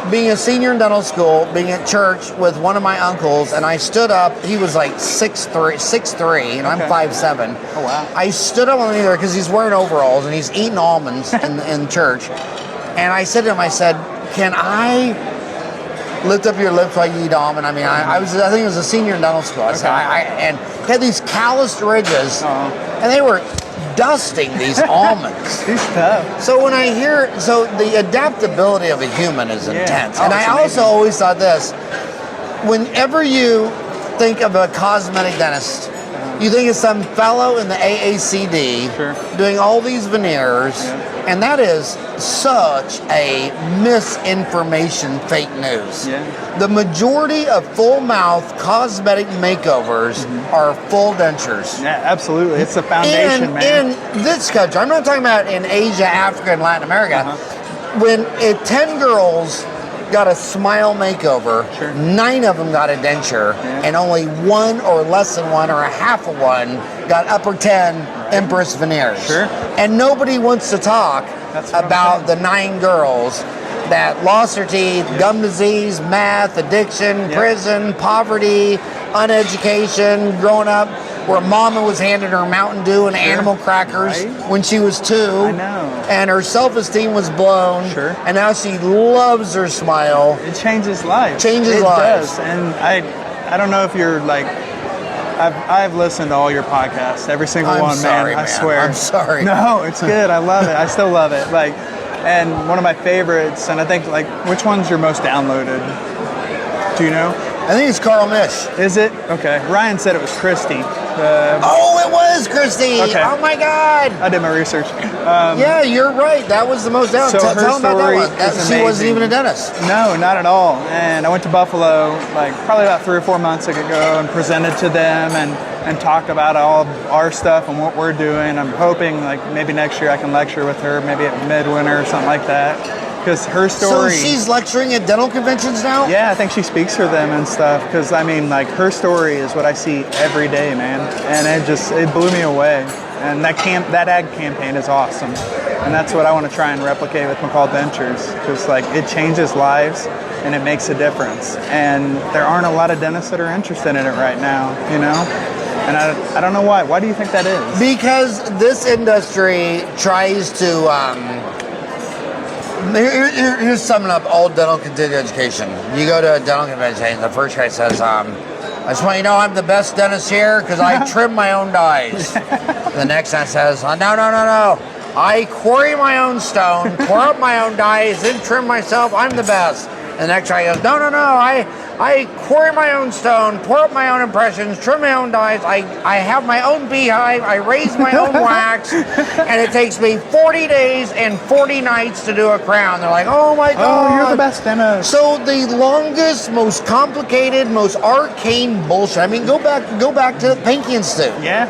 being a senior in dental school, being at church with one of my uncles, and I stood up. He was like 6'3", and I'm 5'7". Oh, wow. I stood up on the because he's wearing overalls and he's eating almonds in church. And I said to him, I said, can I lift up your lips while you eat almond? I mean, I think it was a senior in dental school. I said, and he had these calloused ridges, and they were dusting these almonds. He's tough. So when I hear, the adaptability of a human is intense. And I also always thought this, whenever you think of a cosmetic dentist, you think of some fellow in the AACD doing all these veneers, and that is such a misinformation fake news. The majority of full mouth cosmetic makeovers are full dentures. Yeah, absolutely. It's the foundation, man. In this country, I'm not talking about in Asia, Africa, and Latin America. When 10 girls got a smile makeover, 9 of them got a denture, and only 1 or less than 1 or a half of 1 got upper 10 Empress veneers. And nobody wants to talk about the 9 girls that lost their teeth, gum disease, meth, addiction, prison, poverty, uneducation, growing up where mama was handing her Mountain Dew and animal crackers when she was 2. I know. And her self-esteem was blown. And now she loves her smile. It changes lives. It does. And I don't know if you're like, I've listened to all your podcasts, every single one, sorry, man. I swear. I'm sorry. No, it's good. I love it. I still love it. Like, and one of my favorites, and I think, like, which one's your most downloaded? Do you know? I think it's Carl Mish. Is it? Okay. Ryan said it was Christy. Oh, it was Christy. Okay. Oh my God. I did my research. Yeah, you're right. That was the most down. So Tell them about that one. is She amazing. wasn't even a dentist. No, not at all. And I went to Buffalo like probably about 3 or 4 months ago and presented to them and talked about all our stuff and what we're doing. I'm hoping like maybe next year I can lecture with her, maybe at Midwinter or something like that. Because her story... So she's lecturing at dental conventions now? Yeah, I think she speaks for them and stuff. Because, I mean, like, her story is what I see every day, man. And it blew me away. And that ad campaign is awesome. And that's what I want to try and replicate with McCall Dentures. Because, like, it changes lives and it makes a difference. And there aren't a lot of dentists that are interested in it right now, you know? And I don't know why. Why do you think that is? Because this industry tries to... Here's summing up all dental continuing education. You go to a dental convention, and the first guy says, I just want you to know I'm the best dentist here because I trim my own dies. The next guy says, no. I quarry my own stone, pour up my own dies, then trim myself. I'm the best. And the next guy goes, no, I quarry my own stone, pour up my own impressions, trim my own dies. I have my own beehive. I raise my own wax, and it takes me 40 days and 40 nights to do a crown. They're like, oh my God. Oh, you're the best dentist. So the longest, most complicated, most arcane bullshit. I mean, go back to the Pinky Institute. Yeah.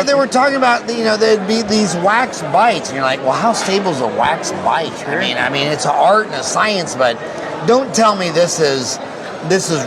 They were talking about, there'd be these wax bites, and you're like, well, how stable is a wax bite? Sure. I mean, it's an art and a science, but don't tell me this is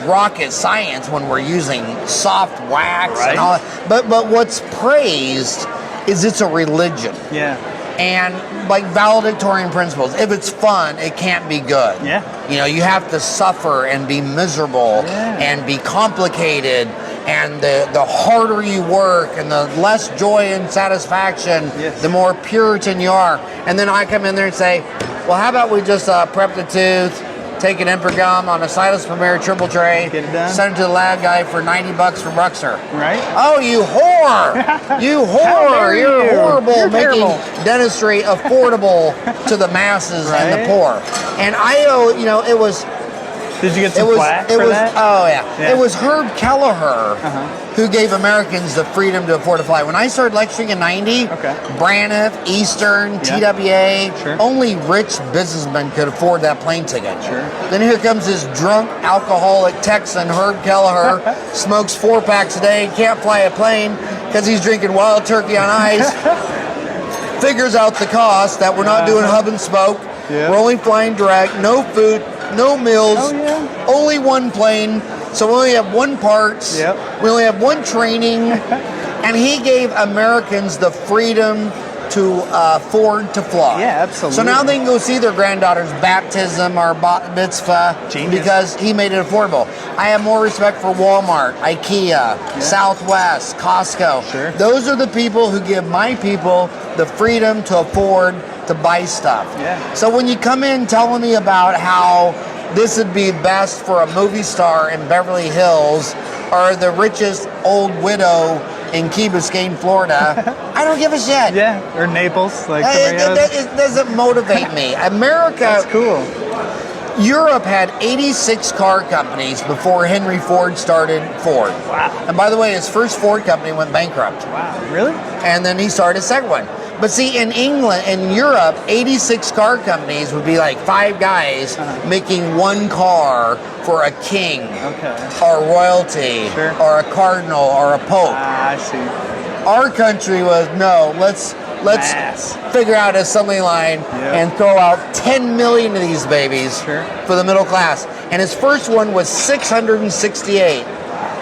rocket science when we're using soft wax and all. But what's praised is it's a religion. Yeah. And like valedictorian principles, if it's fun, it can't be good. Yeah. You have to suffer and be miserable and be complicated, and the harder you work and the less joy and satisfaction, the more Puritan you are. And then I come in there and say, well, how about we just prep the tooth, take an Emperor gum on a Silas Premier triple tray, get it done, send it to the lab guy for $90 from Ruxer. Right? Oh, you whore! You whore! You're horrible. You're making terrible. Dentistry affordable to the masses and the poor. And it was. Did you get some flack for that? Oh yeah. It was Herb Kelleher who gave Americans the freedom to afford to fly. When I started lecturing in '90, Braniff, Eastern, TWA, only rich businessmen could afford that plane ticket. Sure. Then here comes this drunk, alcoholic Texan, Herb Kelleher, smokes 4 packs a day, can't fly a plane because he's drinking wild turkey on ice. Figures out the cost that we're not doing hub and spoke. We're only flying direct, no food, no meals, only one plane, so we only have one parts, we only have one training, and he gave Americans the freedom to afford to fly. Yeah, absolutely. So now they can go see their granddaughter's baptism or bat mitzvah because he made it affordable. I have more respect for Walmart, IKEA, Southwest, Costco. Sure. Those are the people who give my people the freedom to afford to buy stuff. Yeah. So when you come in telling me about how this would be best for a movie star in Beverly Hills or the richest old widow in Key Biscayne, Florida, I don't give a shit. Yeah, or Naples, like it doesn't motivate me. America. That's cool. Europe had 86 car companies before Henry Ford started Ford. Wow. And by the way, his first Ford company went bankrupt. Wow, really? And then he started a second one. But see, in England, in Europe, 86 car companies would be like 5 guys making one car for a king or royalty or a cardinal or a pope. I see. Our country was, no, let's figure out a assembly line and throw out 10 million of these babies for the middle class. And his first one was 668.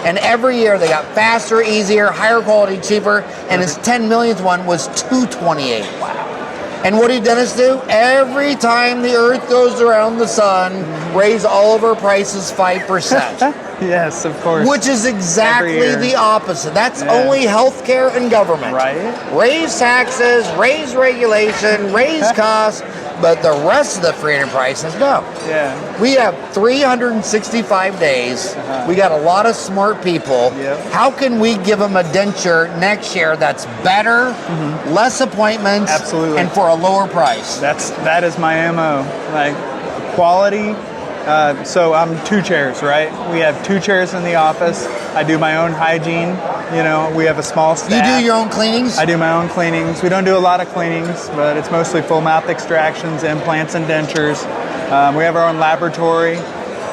And every year they got faster, easier, higher quality, cheaper. And his 10 millionth one was 228. Wow. And what did dentists do? Every time the earth goes around the sun, raise all of our prices 5%. Yes, of course. Which is exactly the opposite. That's only healthcare and government. Right. Raise taxes, raise regulation, raise costs, but the rest of the free enterprises, no. Yeah. We have 365 days. We got a lot of smart people. How can we give them a denture next year that's better, less appointments, and for a lower price? That is my MO. Like quality. So I'm 2 chairs, right? We have 2 chairs in the office. I do my own hygiene. We have a small staff. You do your own cleanings? I do my own cleanings. We don't do a lot of cleanings, but it's mostly full mouth extractions, implants, and dentures. We have our own laboratory,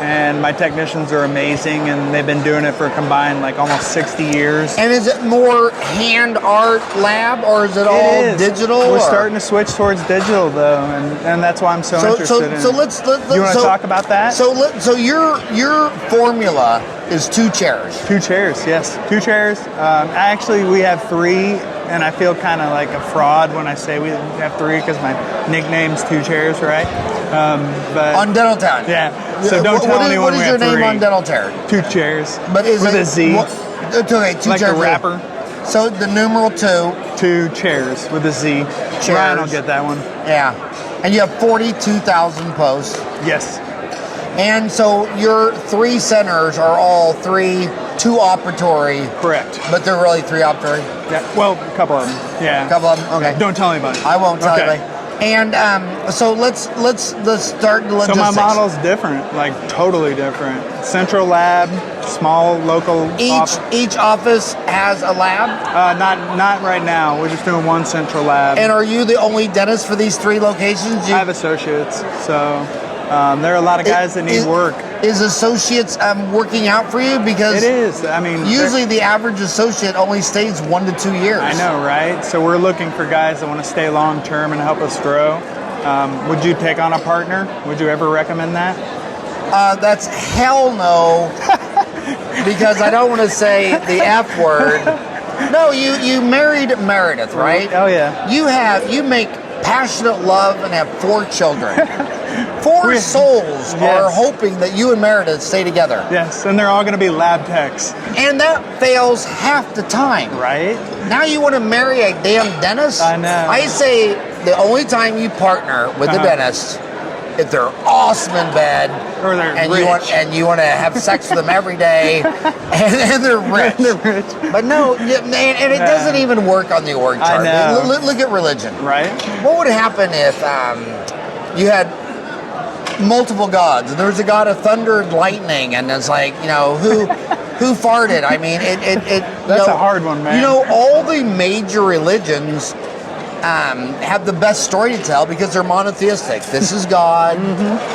and my technicians are amazing, and they've been doing it for a combined like almost 60 years. And is it more hand art lab, or is it all digital? We're starting to switch towards digital though, and that's why I'm so interested in. So let's you want to talk about that? So your formula is 2 chairs. 2 chairs, yes, 2 chairs. Actually, we have 3, and I feel kind of like a fraud when I say we have 3 because my nickname's 2 chairs, right? But on Dental Town. Yeah. So don't tell anyone what is we your have name 3. on Dental Town? 2 chairs. But is with it a Z? Okay, 2 like chairs. the rapper. So the numeral 2. 2 chairs with a Z. Chairs. Ryan will get that one. Yeah. And you have 42,000 posts. Yes. And so your 3 centers are all 3 2 operatory, Correct. but they're really 3 operatory. Yeah. Well, a couple of them. Yeah. A couple of them. Okay. Don't tell anybody. I won't tell Okay. you. And so let's start the logistics. So my model's different, like totally different. Central lab, small local. Each office has a lab. Not right now. We're just doing one central lab. And are you the only dentist for these 3 locations? I have associates, so there are a lot of guys that need work. Is associates working out for you? Because it is. I mean, usually the average associate only stays 1 to 2 years. I know, right? So we're looking for guys that want to stay long term and help us grow. Would you take on a partner? Would you ever recommend that? That's hell no. Because I don't want to say the F word. No, you married Meredith, right? Oh yeah. You make passionate love and have 4 children. 4 souls are hoping that you and Meredith stay together. Yes, and they're all going to be lab techs. And that fails half the time. Right? Now you want to marry a damn dentist? I know. I say the only time you partner with a dentist if they're awesome in bed or they're and rich. you want to have sex with them every day and they're rich. They're rich. But no, and it doesn't even work on the org chart. I know. Look at religion. Right? What would happen if you had multiple gods and there was a god of thunder and lightning and it's like, who farted? I mean, That's a hard one, man. All the major religions have the best story to tell because they're monotheistic. This is God.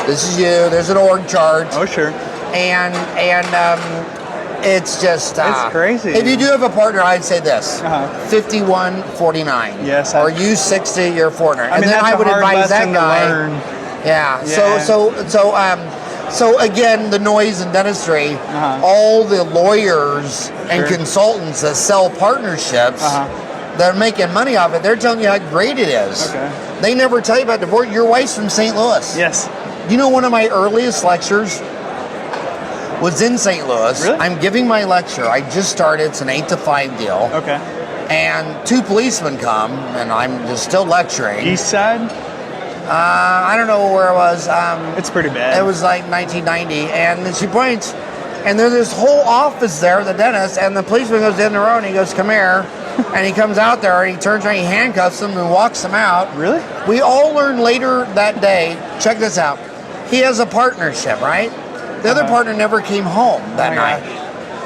This is you. There's an org chart. Oh, sure. And it's just it's crazy. If you do have a partner, I'd say this: 51-49. Yes. Or you 60, you're 400. I mean, And then that's I would a hard advise that lesson to guy. learn. Yeah. Yeah. So again, the noise in dentistry, all the lawyers and consultants that sell partnerships that are making money off it, they're telling you how great it is. Okay. They never tell you about divorce. Your wife's from St. Louis. Yes. You know, one of my earliest lectures was in St. Louis. Really? I'm giving my lecture. I just started. It's an 8 to 5 deal. Okay. And 2 policemen come, and I'm just still lecturing. East side? I don't know where it was. It's pretty bad. It was like 1990. And then she points, and there's this whole office there, the dentist, and the policeman goes in the row, and he goes, "Come here." And he comes out there, and he turns around, he handcuffs them, and walks them out. Really? We all learned later that day, check this out, he has a partnership, right? The other partner never came home that night.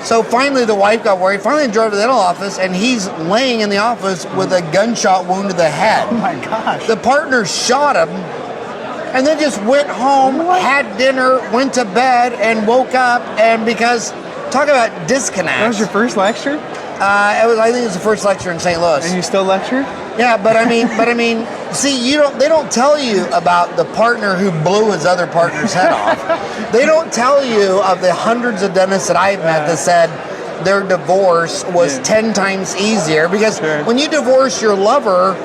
So finally the wife got worried, finally drove to the dental office, and he's laying in the office with a gunshot wound to the head. Oh my gosh. The partner shot him, and then just went home, had dinner, went to bed, and woke up, and because, talk about disconnect. That was your first lecture? I think it was the first lecture in St. Louis. And you still lecture? Yeah, but I mean, see, they don't tell you about the partner who blew his other partner's head off. They don't tell you of the hundreds of dentists that I've met that said their divorce was 10 times easier because when you divorce your lover,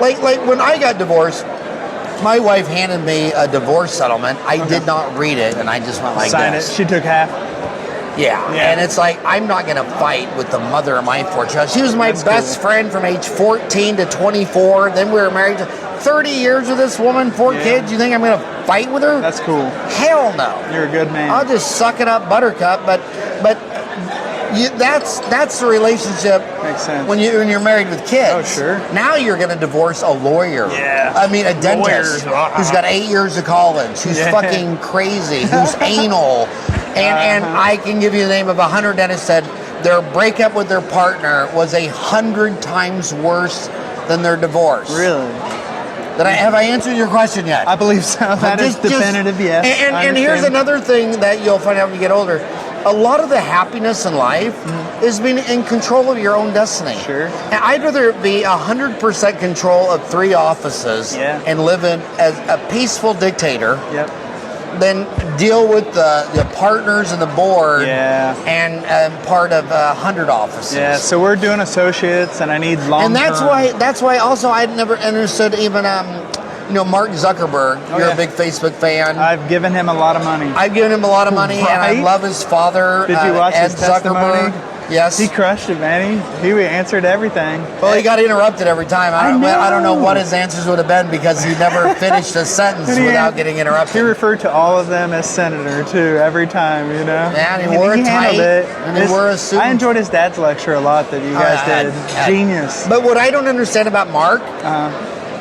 like when I got divorced, my wife handed me a divorce settlement. I did not read it, and I just went like Signed this. it. She took half. Yeah, and it's like, I'm not going to fight with the mother of my 4 children. She was my best friend from age 14 to 24. Then we were married to 30 years with this woman, 4 kids. You think I'm going to fight with her? That's cool. Hell no. You're a good man. I'll just suck it up, buttercup. But that's the relationship. Makes sense. When you're married with kids. Oh, sure. Now you're going to divorce a lawyer. Yeah. I mean, a dentist who's got 8 years of college, who's fucking crazy, who's anal. And I can give you the name of 100 dentists said their breakup with their partner was 100 times worse than their divorce. Really? Have I answered your question yet? I believe so. That is definitive, yes. And here's another thing that you'll find out when you get older. A lot of the happiness in life is being in control of your own destiny. Sure. And I'd rather be 100% control of 3 offices and live in as a peaceful dictator. Yep. Then deal with the partners and the board and part of 100 offices. Yeah, so we're doing associates, and I need long-term. And that's why also I'd never understood even Mark Zuckerberg. You're a big Facebook fan. I've given him a lot of money. I've given him a lot of money, and I love his father. Did you watch Ed his testimony? Zuckerberg. Yes. He crushed it, man. He answered everything. Well, he got interrupted every time. I don't know what his answers would have been because he never finished a sentence without getting interrupted. He referred to all of them as senator too every time, you know. Yeah, and he wore a tie, and he wore a suit. I enjoyed his dad's lecture a lot that you guys did. Genius. But what I don't understand about Mark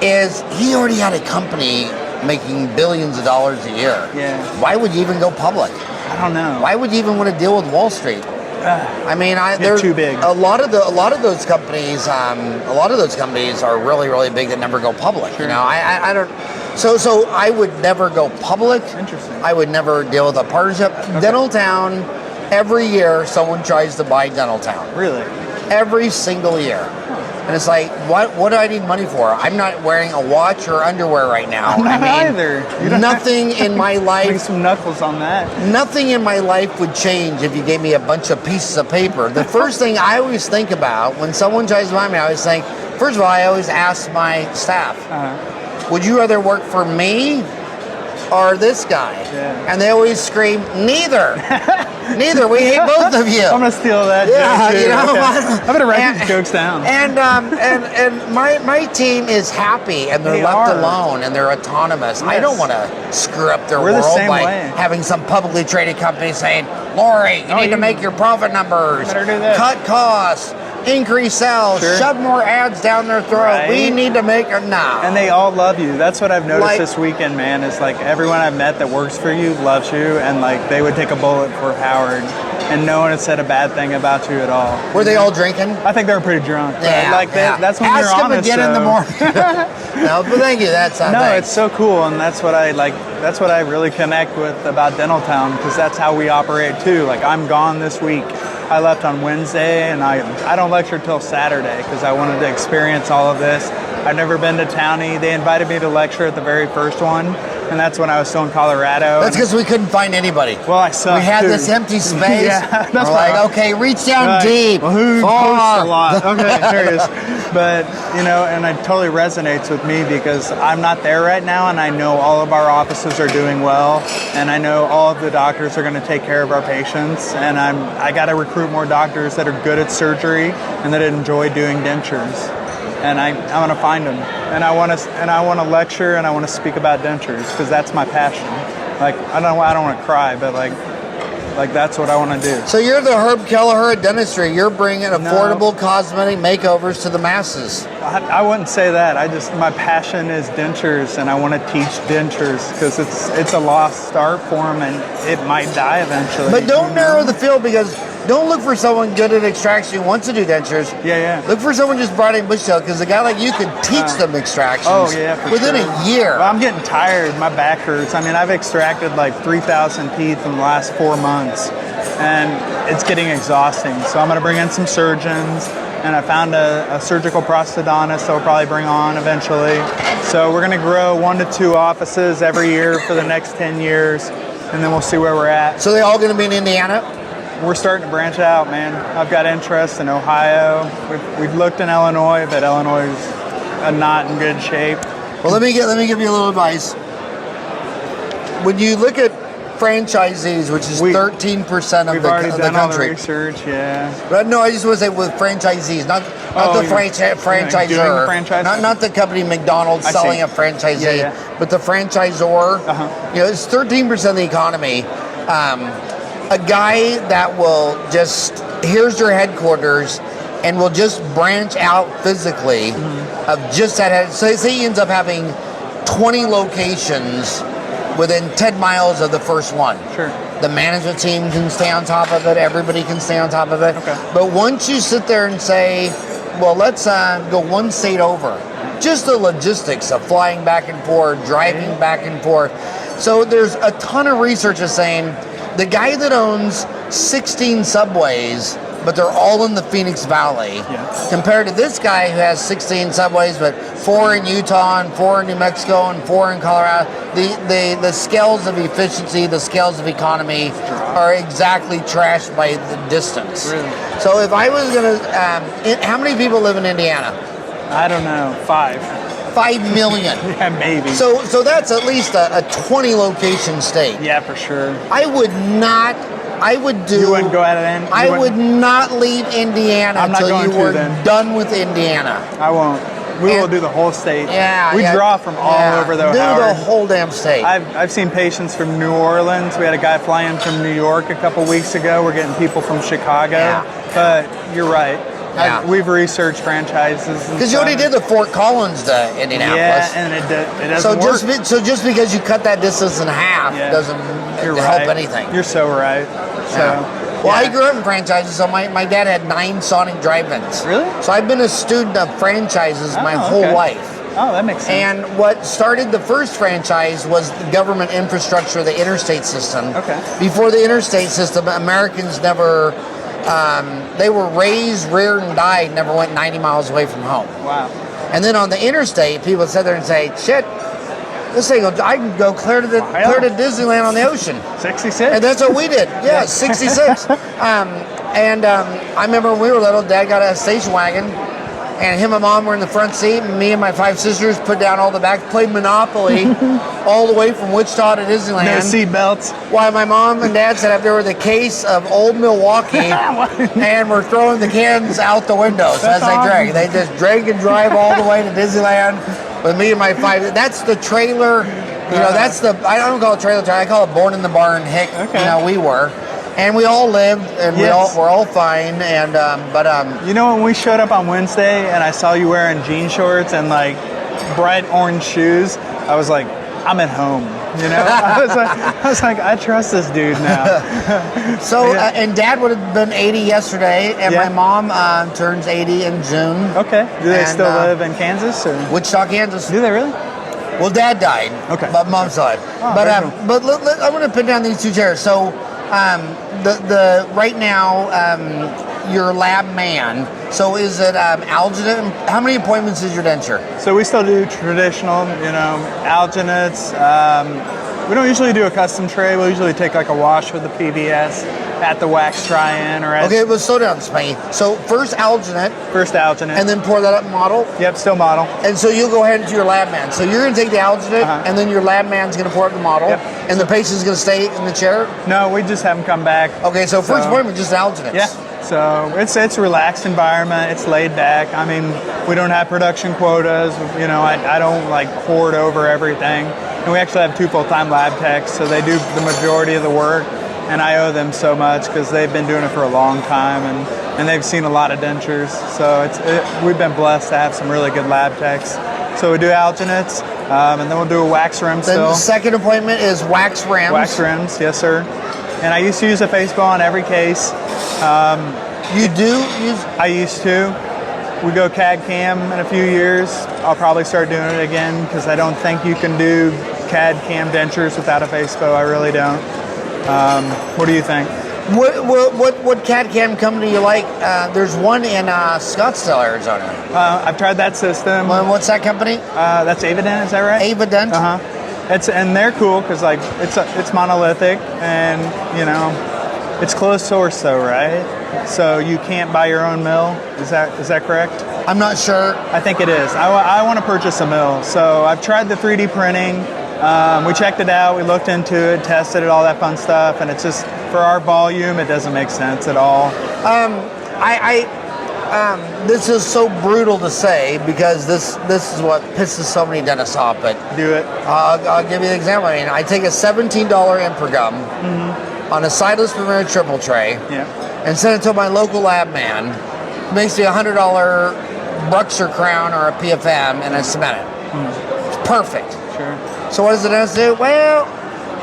is he already had a company making billions of dollars a year. Yeah. Why would you even go public? I don't know. Why would you even want to deal with Wall Street? I mean, they're too big. A lot of those companies are really, really big that never go public. Sure. You know, I don't. So I would never go public. Interesting. I would never deal with a partnership. Okay. Dentaltown, every year someone tries to buy Dentaltown. Really? Every single year. And it's like, what do I need money for? I'm not wearing a watch or underwear right now. I'm not either. Nothing in my life. Make some knuckles on that. Nothing in my life would change if you gave me a bunch of pieces of paper. The first thing I always think about when someone tries to buy me, I always think, first of all, I always ask my staff, would you rather work for me or this guy? Yeah. And they always scream, neither. Neither. We hate both of you. I'm gonna steal that joke too. You know, okay. I'm gonna write these jokes down. And my team is happy and they're left alone and they're autonomous. Yes. I don't want to screw up their world by having some publicly traded company saying, Lori, you need to make your profit numbers, better do that. Cut costs, increase sales, shove more ads down their throat. Right. We need to make them now. And they all love you. That's what I've noticed this weekend, man. Is like everyone I've met that works for you loves you, and like they would take a bullet for Howard, and no one had said a bad thing about you at all. Were they all drinking? I think they were pretty drunk. Yeah, like that's when Ask you're honest. Ask them again in the morning. No, but thank you. That's it's so cool, and that's what I like. That's what I really connect with about Dentaltown, because that's how we operate too. Like I'm gone this week. I left on Wednesday, and I don't lecture till Saturday because I wanted to experience all of this. I've never been to Townie. They invited me to lecture at the very first one, and that's when I was still in Colorado. That's because we couldn't find anybody. Well, I sucked. We had too. This empty space. Yeah, that's we're like, okay, reach down deep. Well, who posts a lot? Okay, there it is. But, you know, and it totally resonates with me because I'm not there right now, and I know all of our offices are doing well, and I know all of the doctors are going to take care of our patients, and I got to recruit more doctors that are good at surgery and that enjoy doing dentures. And I want to find them, and I want to lecture, and I want to speak about dentures because that's my passion. Like I don't want to cry, but like that's what I want to do. So you're the Herb Kelleher at dentistry. You're bringing affordable cosmetic makeovers to the masses. I wouldn't say that. My passion is dentures, and I want to teach dentures because it's a lost art form, and it might die eventually. But don't narrow the field because. Don't look for someone good at extraction who wants to do dentures. Yeah. Look for someone just brought in bush tail because a guy like you could teach them extractions within a year. Well, I'm getting tired. My back hurts. I mean, I've extracted like 3,000 teeth in the last 4 months, and it's getting exhausting. So I'm going to bring in some surgeons, and I found a surgical prosthodontist that we'll probably bring on eventually. So we're going to grow 1 to 2 offices every year for the next 10 years, and then we'll see where we're at. So they're all going to be in Indiana? We're starting to branch out, man. I've got interest in Ohio. We've looked in Illinois, but Illinois is not in good shape. Well, let me give you a little advice. When you look at franchisees, which is 13% of we've the already done country. All the research, yeah. But no, I just want to say with franchisees, not the franchisor, doing the franchise? not the company McDonald's selling a franchisee, but the franchisor. You know, it's 13% of the economy. A guy that will just, here's your headquarters, and will just branch out physically of just that. So say he ends up having 20 locations within 10 miles of the first one. Sure. The management team can stay on top of it. Everybody can stay on top of it. Okay. But once you sit there and say, well, let's go one state over, just the logistics of flying back and forth, driving back and forth. So there's a ton of research that's saying, the guy that owns 16 subways, but they're all in the Phoenix Valley, compared to this guy who has 16 subways, but 4 in Utah and 4 in New Mexico and 4 in Colorado, the scales of efficiency, the scales of economy are exactly trashed by the distance. Really? So if I was going to, how many people live in Indiana? I don't know, 5. 5 million. Yeah, maybe. So that's at least a 20 location state. Yeah, for sure. I would not I would do. You wouldn't go at it in? I would not leave Indiana I'm not until going you to were then. done with Indiana. I won't. We will And- do the whole state. Yeah, We yeah, draw from all yeah. over though, Do Howard. the whole damn state. I've seen patients from New Orleans. We had a guy flying from New York a couple weeks ago. We're getting people from Chicago. Yeah. But you're right. Yeah. We've researched franchises. Because you already did the Fort Collins to Indianapolis. Yeah, and it doesn't work. So just because you cut that distance in half Yeah. doesn't You're help right. anything. You're so right. So, Yeah. Well, I yeah. grew up in franchises, so my dad had 9 Sonic drive-ins. Really? So I've been a student of franchises my Oh, whole okay. life. Oh, that makes sense. And what started the first franchise was the government infrastructure, the interstate system. Okay. Before the interstate system, Americans never, they were raised, reared, and died, never went 90 miles away from home. Wow. And then on the interstate, people sit there and say, shit, this thing, I can go clear to Disneyland on the ocean. 66? And that's what we did. Yeah, 66. I remember when we were little, Dad got a station wagon, and him and Mom were in the front seat, and me and my 5 sisters put down all the back, played Monopoly all the way from Wichita to Disneyland. No seat belts. While my mom and dad sat up there with a case of Old Milwaukee, and were throwing the cans out the windows as they drank. They just drank and drive all the way to Disneyland with me and my 5. That's the trailer. You know, that's the. I don't call it trailer. I call it born in the barn. Hick. Okay. You know, we were. And we all lived, and Yes. we're all fine. And You know, when we showed up on Wednesday and I saw you wearing jean shorts and like bright orange shoes, I was like, I'm at home. You know, I was like, I trust this dude now. so, Yeah. and Dad would have been 80 yesterday, and Yeah. my mom turns 80 in June. Okay. Do they And, still live in Kansas? Or? Wichita, Kansas. Do they really? Well, Dad died. Okay. But Mom's died. Oh, but very cool. I'm going to put down these 2 chairs. So, the right now, your lab man. So is it alginate? How many appointments is your denture? So we still do traditional, you know, alginates. We don't usually do a custom tray. We'll usually take like a wash with the PVS at the wax try-in or at Okay, well, slow down, Spanky. So first alginate, first alginate. and then pour that up model. Yep, still model. And so you'll go ahead into your lab man. So you're going to take the alginate, Uh-huh. and then your lab man's going to pour up the model, Yep. and the patient's going to stay in the chair. No, we just have them come back. Okay, so first So- appointment, just alginates. Yeah. So it's a relaxed environment. It's laid back. I mean, we don't have production quotas. You know, I don't like hoard over everything. And we actually have 2 full-time lab techs, so they do the majority of the work. And I owe them so much because they've been doing it for a long time, and they've seen a lot of dentures. So we've been blessed to have some really good lab techs. So we do alginates, and then we'll do a wax rim Then still. the second appointment is wax rims. Wax rims, yes sir. And I used to use a face bow on every case. You do use. I used to. We go CAD CAM in a few years. I'll probably start doing it again because I don't think you can do CAD CAM dentures without a face bow. I really don't. What do you think? What CAD CAM company you like? There's one in Scottsdale, Arizona. I've tried that system. What's that company? That's Avident, is that right? Avident. And they're cool because like it's monolithic and you know it's closed source though, right? So you can't buy your own mill. Is that correct? I'm not sure. I think it is. I want to purchase a mill. So I've tried the 3D printing. We checked it out. We looked into it, tested it, all that fun stuff. And it's just, for our volume, it doesn't make sense at all. This is so brutal to say because this is what pisses so many dentists off. But Do it. I'll give you an example. I mean, I take a $17 Impergum on a sideless Premier triple tray Yeah. and send it to my local lab man. Makes me a $100 Bruxer Crown or a PFM, and I cement it. It's perfect. Sure. So what does the dentist do? Well,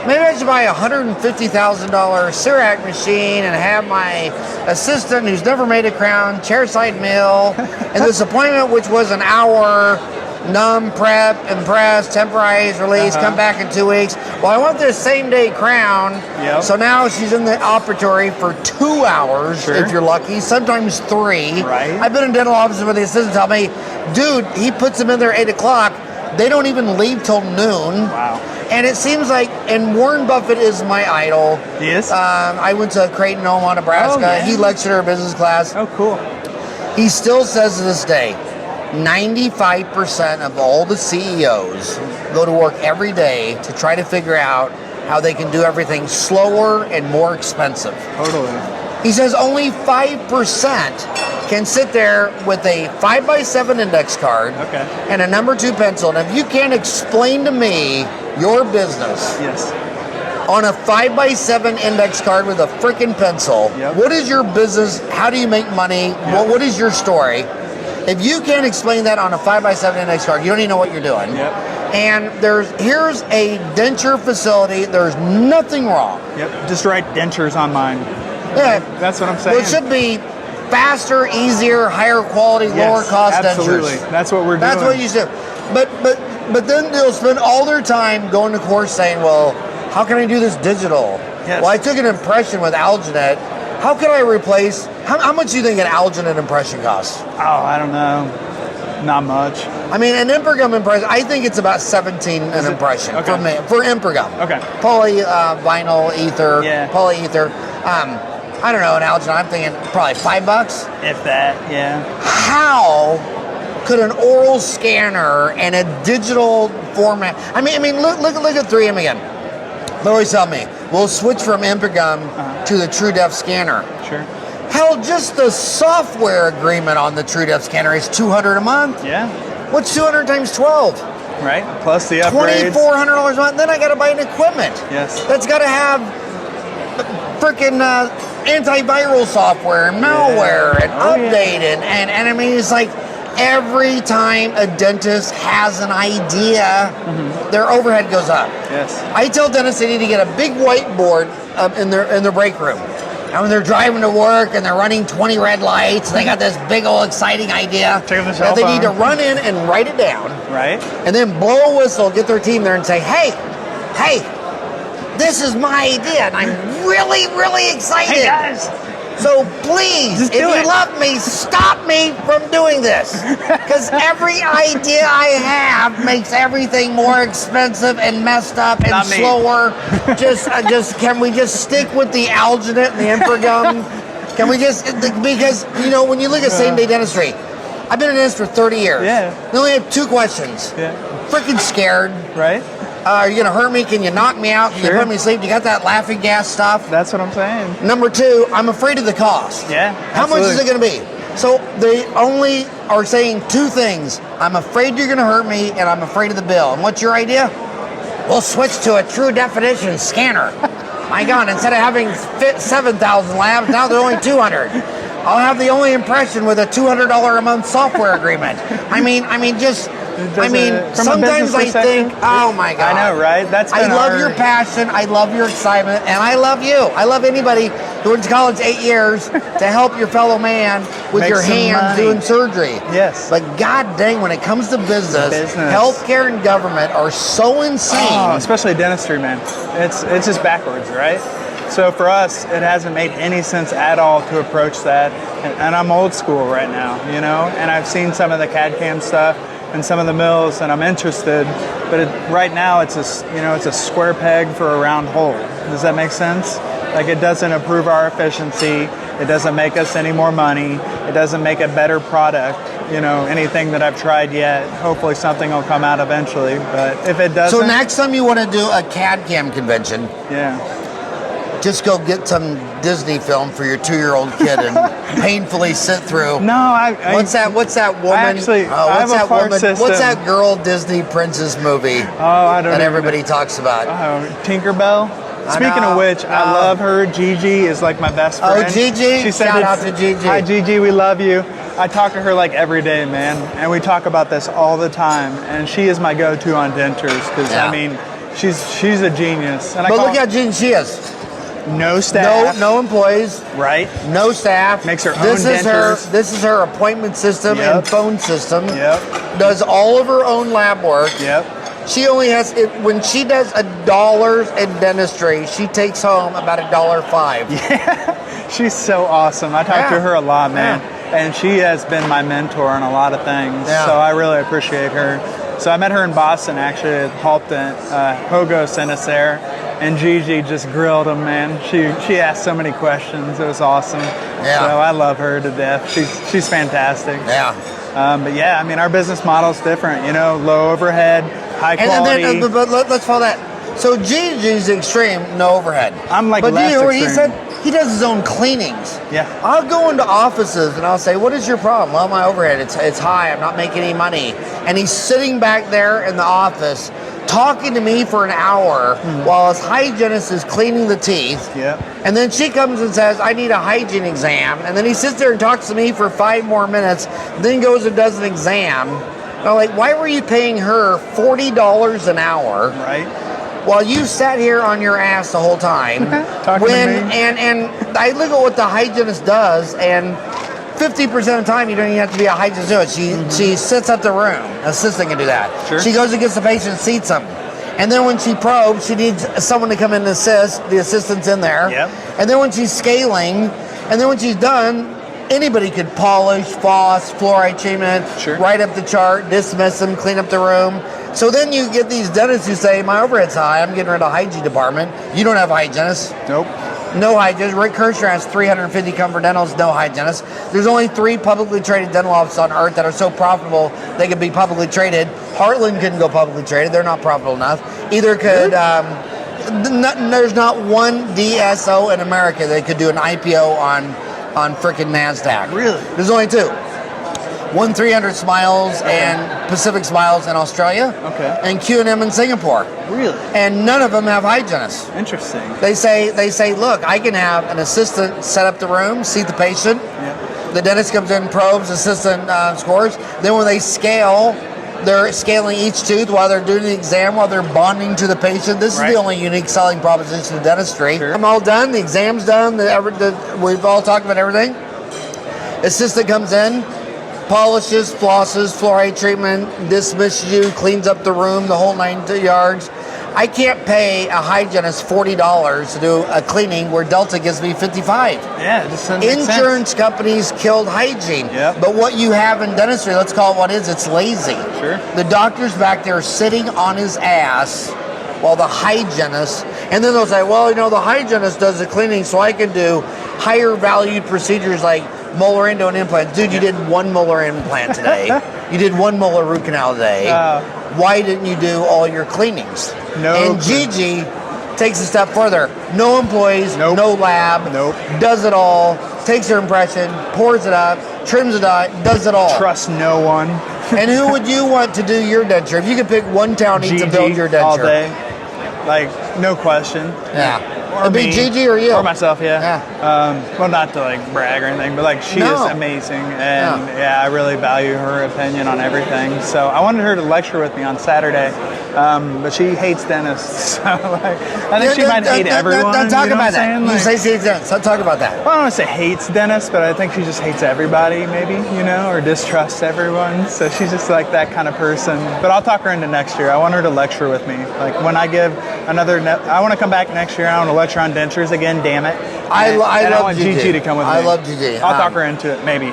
maybe I should buy a $150,000 Cerac machine and have my assistant, who's never made a crown, chairside mill, and this appointment, which was an hour, numb, prep, impress, temporize, release, come back in 2 weeks. Well, I want this same day crown. Yep. So now she's in the operatory for 2 hours, Sure. if you're lucky, sometimes 3. Right. I've been in dental offices where the assistant tell me, dude, he puts them in there 8 o'clock. They don't even leave till noon. Wow. And it seems like, and Warren Buffett is my idol. Yes? I went to Creighton, Omaha, Nebraska. Oh, yeah. He lectured our business class. Oh, cool. He still says to this day, 95% of all the CEOs go to work every day to try to figure out how they can do everything slower and more expensive. Totally. He says only 5% can sit there with a 5x7 index card and a number 2 pencil. And if you can't explain to me your business on a 5x7 index card with a freaking pencil, what is your business? How do you make money? What is your story? If you can't explain that on a 5x7 index card, you don't even know what you're doing. And here's a denture facility. There's nothing wrong. Just write dentures on mine. Yeah, that's what I'm saying. Well, it should be faster, easier, higher quality, lower cost absolutely. dentures. That's what we're doing. That's what you said. But then they'll spend all their time going to course saying, well, how can I do this digital? Well, I took an impression with Alginet. How can I replace? How much do you think an Alginet impression costs? Oh, I don't know. Not much. I mean, an Impergum impression, I think it's about 17 an impression for me, for Impergum. Poly vinyl ether, polyether. I don't know, an Alginet, I'm thinking probably $5. If that, How could an oral scanner and a digital format? I mean, look at 3M again. They always tell me, we'll switch from Impergum to the TrueDepth scanner. Sure. Hell, just the software agreement on the TrueDepth scanner is $200 a month. What's 200 times 12? Right. Plus the upgrades. $2,400 a month. Then I got to buy an equipment. That's got to have freaking antiviral software and malware and updated. And I mean, it's like every time a dentist has an idea, their overhead goes up. I tell dentists they need to get a big whiteboard in their break room. And when they're driving to work and they're running 20 red lights, they got this big old exciting idea that they need to run in and write it down. And then blow a whistle, get their team there and say, hey, this is my idea and I'm really, really excited. Hey guys. So please, if you love me, stop me from doing this. Because every idea I have makes everything more expensive and messed up and slower. Just can we just stick with the Alginet and the Impergum? Can we just, because, you know, when you look at same-day dentistry, I've been a dentist for 30 years. They only have 2 questions. Freaking scared. Are you going to hurt me? Can you knock me out? Can you put me to sleep? You got that laughing gas stuff? That's what I'm saying. Number 2, I'm afraid of the cost. How much is it going to be? So they only are saying 2 things. I'm afraid you're going to hurt me, and I'm afraid of the bill. And what's your idea? We'll switch to a true definition scanner. My God, instead of having 7,000 labs, now they're only 200. I'll have the only impression with a $200 a month software agreement. I mean, sometimes I think, oh my God. I know, right? I love your passion. I love your excitement. And I love you. I love anybody who went to college 8 years to help your fellow man with your hands doing surgery. But God dang, when it comes to business, healthcare and government are so insane. Oh, especially dentistry, man. It's just backwards, right? So for us, it hasn't made any sense at all to approach that. And I'm old school right now, you know? And I've seen some of the CAD/CAM stuff and some of the mills, and I'm interested. But right now, it's a square peg for a round hole. Does that make sense? Like, it doesn't improve our efficiency. It doesn't make us any more money. It doesn't make a better product. You know, anything that I've tried yet. Hopefully something will come out eventually. But if it doesn't... So next time you want to do a CAD/CAM convention... just go get some Disney film for your 2-year-old kid and painfully sit through. What's that woman? I have a part system. What's that girl Disney princess movie? I don't know. That everybody talks about. Tinkerbell. Speaking of which, I love her. Gigi is like my best friend. Oh, Gigi? She said Shout out to Gigi. Hi, Gigi. We love you. I talk to her like every day, man, and we talk about this all the time. And she is my go-to on dentures because I mean, she's a genius. And but look how genius she is. No staff. No employees. Right. No staff. Makes her own dentures. This is her appointment system and phone system. Does all of her own lab work. She only has, when she does $1 in dentistry, she takes home about $1.05. She's so awesome. I talk to her a lot, man. And she has been my mentor in a lot of things. So I really appreciate her. So I met her in Boston, actually, at Halton. Pogo sent us there. And Gigi just grilled him, man. She asked so many questions. It was awesome. So I love her to death. She's fantastic. But I mean, our business model is different. You know, low overhead, high quality. But let's follow that. So Gigi's extreme, no overhead. I'm like but do you less hear what he extreme. said? He does his own cleanings. Yeah. I'll go into offices and I'll say, what is your problem? Well, my overhead, it's high. I'm not making any money. And he's sitting back there in the office talking to me for an hour while his hygienist is cleaning the teeth. Yep. And then she comes and says, I need a hygiene exam. And then he sits there and talks to me for 5 more minutes, then goes and does an exam. And I'm like, why were you paying her $40 an hour? Right. While you sat here on your ass the whole time. Talking to me. And I look at what the hygienist does, and 50% of the time you don't even have to be a hygienist to do it. She sits up the room. An assistant can do that. Sure. She goes and gets the patient, seats them. And then when she probes, she needs someone to come in and assist. The assistant's in there. Yep. And then when she's scaling, and then when she's done, anybody could polish, floss, fluoride treatment, Sure. write up the chart, dismiss them, clean up the room. So then you get these dentists who say, my overhead's high, I'm getting rid of the hygiene department. You don't have a hygienist. Nope. No hygienist. Rick Kirshner has 350 comfort dentals, no hygienist. There's only 3 publicly traded dental offices on earth that are so really they could be publicly traded. Heartland couldn't go publicly traded. They're not profitable enough. Either could, there's not one DSO in America that could do an IPO on frickin' NASDAQ. Really? There's only 2. One 300 Smiles and Pacific Smiles in Australia. Okay. And Q&M in Singapore. Really? And none of them have hygienists. Interesting. They say, look, I can have an assistant set up the room, seat the patient. Yeah. The dentist comes in, probes, assistant scores. Then when they scale, they're scaling each tooth while they're doing the exam, while they're bonding to the patient. This is Right. the only unique selling proposition of dentistry. Sure. I'm all done. The exam's done. We've all talked about everything. Assistant comes in, polishes, flosses, fluoride treatment, dismisses you, cleans up the room, the whole 9 yards. I can't pay a hygienist $40 to do a cleaning where Delta gives me $55. Yeah, it just doesn't make sense. Insurance companies killed hygiene. Yep. But what you have in dentistry, let's call it what it is, it's lazy. Sure. The doctor's back there sitting on his ass while the hygienist, and then they'll say, well, the hygienist does the cleaning so I can do higher valued procedures like molar endo and implant. Dude, you did 1 molar implant today. You did 1 molar root canal today. Why didn't you do all your cleanings? No. And Gigi takes a step further. No employees, Nope. no lab, Nope. does it all, takes her impression, pours it up, trims it up, does it all. Trust no one. And who would you want to do your denture? If you could pick one townie to build your denture. all day. Like, no question. Yeah. Or It'd be me. Gigi or you? Or myself, yeah. Well, not to like brag or anything, but like she No. is amazing, and yeah, I really value her opinion on everything. So I wanted her to lecture with me on Saturday, but she hates dentists. So like, I think she might hate everyone. Don't talk you know about what that. I'm You saying? say Like, she hates dentists. Don't talk about that. well, I don't want to say hates dentists, but I think she just hates everybody, maybe, or distrusts everyone. So she's just like that kind of person. But I'll talk her into next year. I want her to lecture with me. Like when I give I want to come back next year. I want to lecture on dentures again. Damn it! I love want Gigi. Gigi to come with me. I love Gigi. I'll talk her into it, maybe.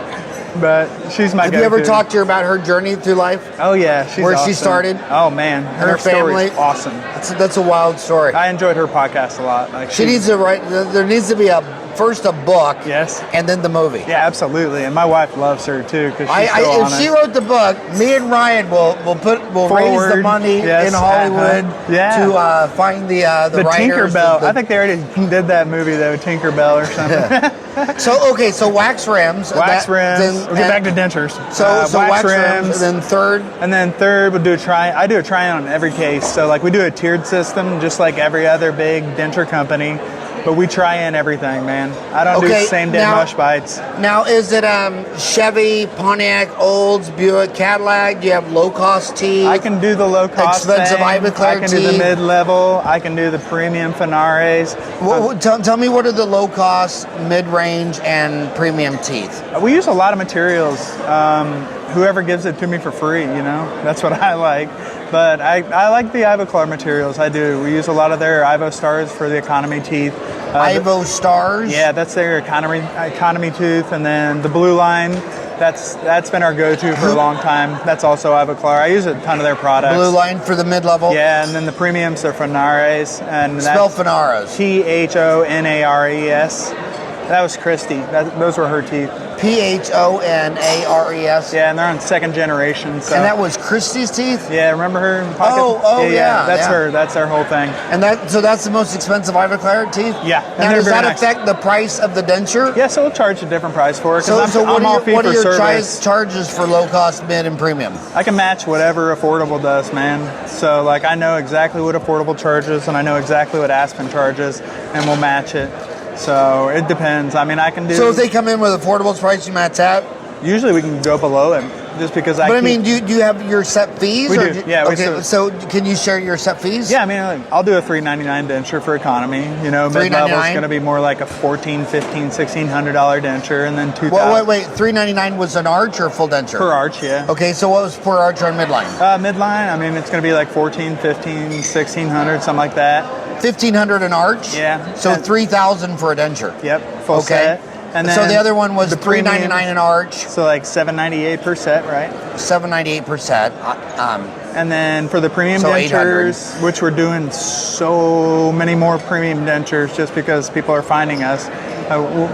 But she's my Have you ever go-to. talked to her about her journey through life? Oh yeah, she's Where she awesome. started? Oh man, Her family? story's awesome. That's a wild story. I enjoyed her podcast a lot. Like She needs to write. There needs to be first a book. Yes. And then the movie. Yeah, absolutely. And my wife loves her too because she's so if honest. she wrote the book, me and Ryan will raise the Forward, money yes, in Hollywood yeah. to find the writers. Tinkerbell. I think they already did that movie though, Tinkerbell or something. So wax rims. Wax rims. We'll get back to dentures. So wax rims. And then third, we'll do I do a try-on on every case. So like we do a tiered system, just like every other big denture company. But we try in everything, man. I don't do same day mush bites. Now, is it Chevy, Pontiac, Olds, Buick, Cadillac? Do you have low-cost teeth? I can do the low-cost expensive thing. Ivoclar I can do the teeth. mid-level. I can do the premium Finares. Tell me what are the low-cost, mid-range, and premium teeth? We use a lot of materials. Whoever gives it to me for free, that's what I like. But I like the Ivoclar materials. I do. We use a lot of their Ivo Stars for the economy teeth. Ivo Stars? Yeah, that's their economy tooth. And then the blue line, that's been our go-to for a long time. That's also Ivoclar. I use a ton of their products. Blue line for the mid-level? Yeah, and then the premiums are Finares. And Spell Finares. Thonares. That was Christy. Those were her teeth. P-H-O-N-A-R-E-S. Yeah, and they're on second generation. So. And that was Christy's teeth? Yeah, remember her in the pocket? Yeah. That's her. That's our whole thing. And that's the most expensive Ivoclar teeth? Yeah. Now, does that affect the price of the denture? Yeah, so we'll charge a different price for it. So what are your charges for low cost, mid, and premium? I can match whatever Affordable does, man. So like I know exactly what Affordable charges, and I know exactly what Aspen charges, and we'll match it. So it depends. I mean, I can do. So if they come in with Affordable's price, you match that? Usually we can go below it, just because But I mean, do you have your set fees? We do. Yeah. Okay. So can you share your set fees? Yeah. I mean, I'll do a $399 denture for economy. You know, mid-level is going to be more like a $1,400, $1,500, $1,600 denture, and then $2,000. Wait. $399 was an arch or full denture? Per arch, yeah. Okay. So what was per arch on midline? Midline. I mean, it's going to be like $1,400, $1,500, $1,600, something like that. $1,500 an arch. Yeah. So $3,000 for a denture. Yep. Full set. And then so the other one was $399 an arch. So like $798 per set, right? $798 per set. And then for the premium dentures, which we're doing so many more premium dentures just because people are finding us,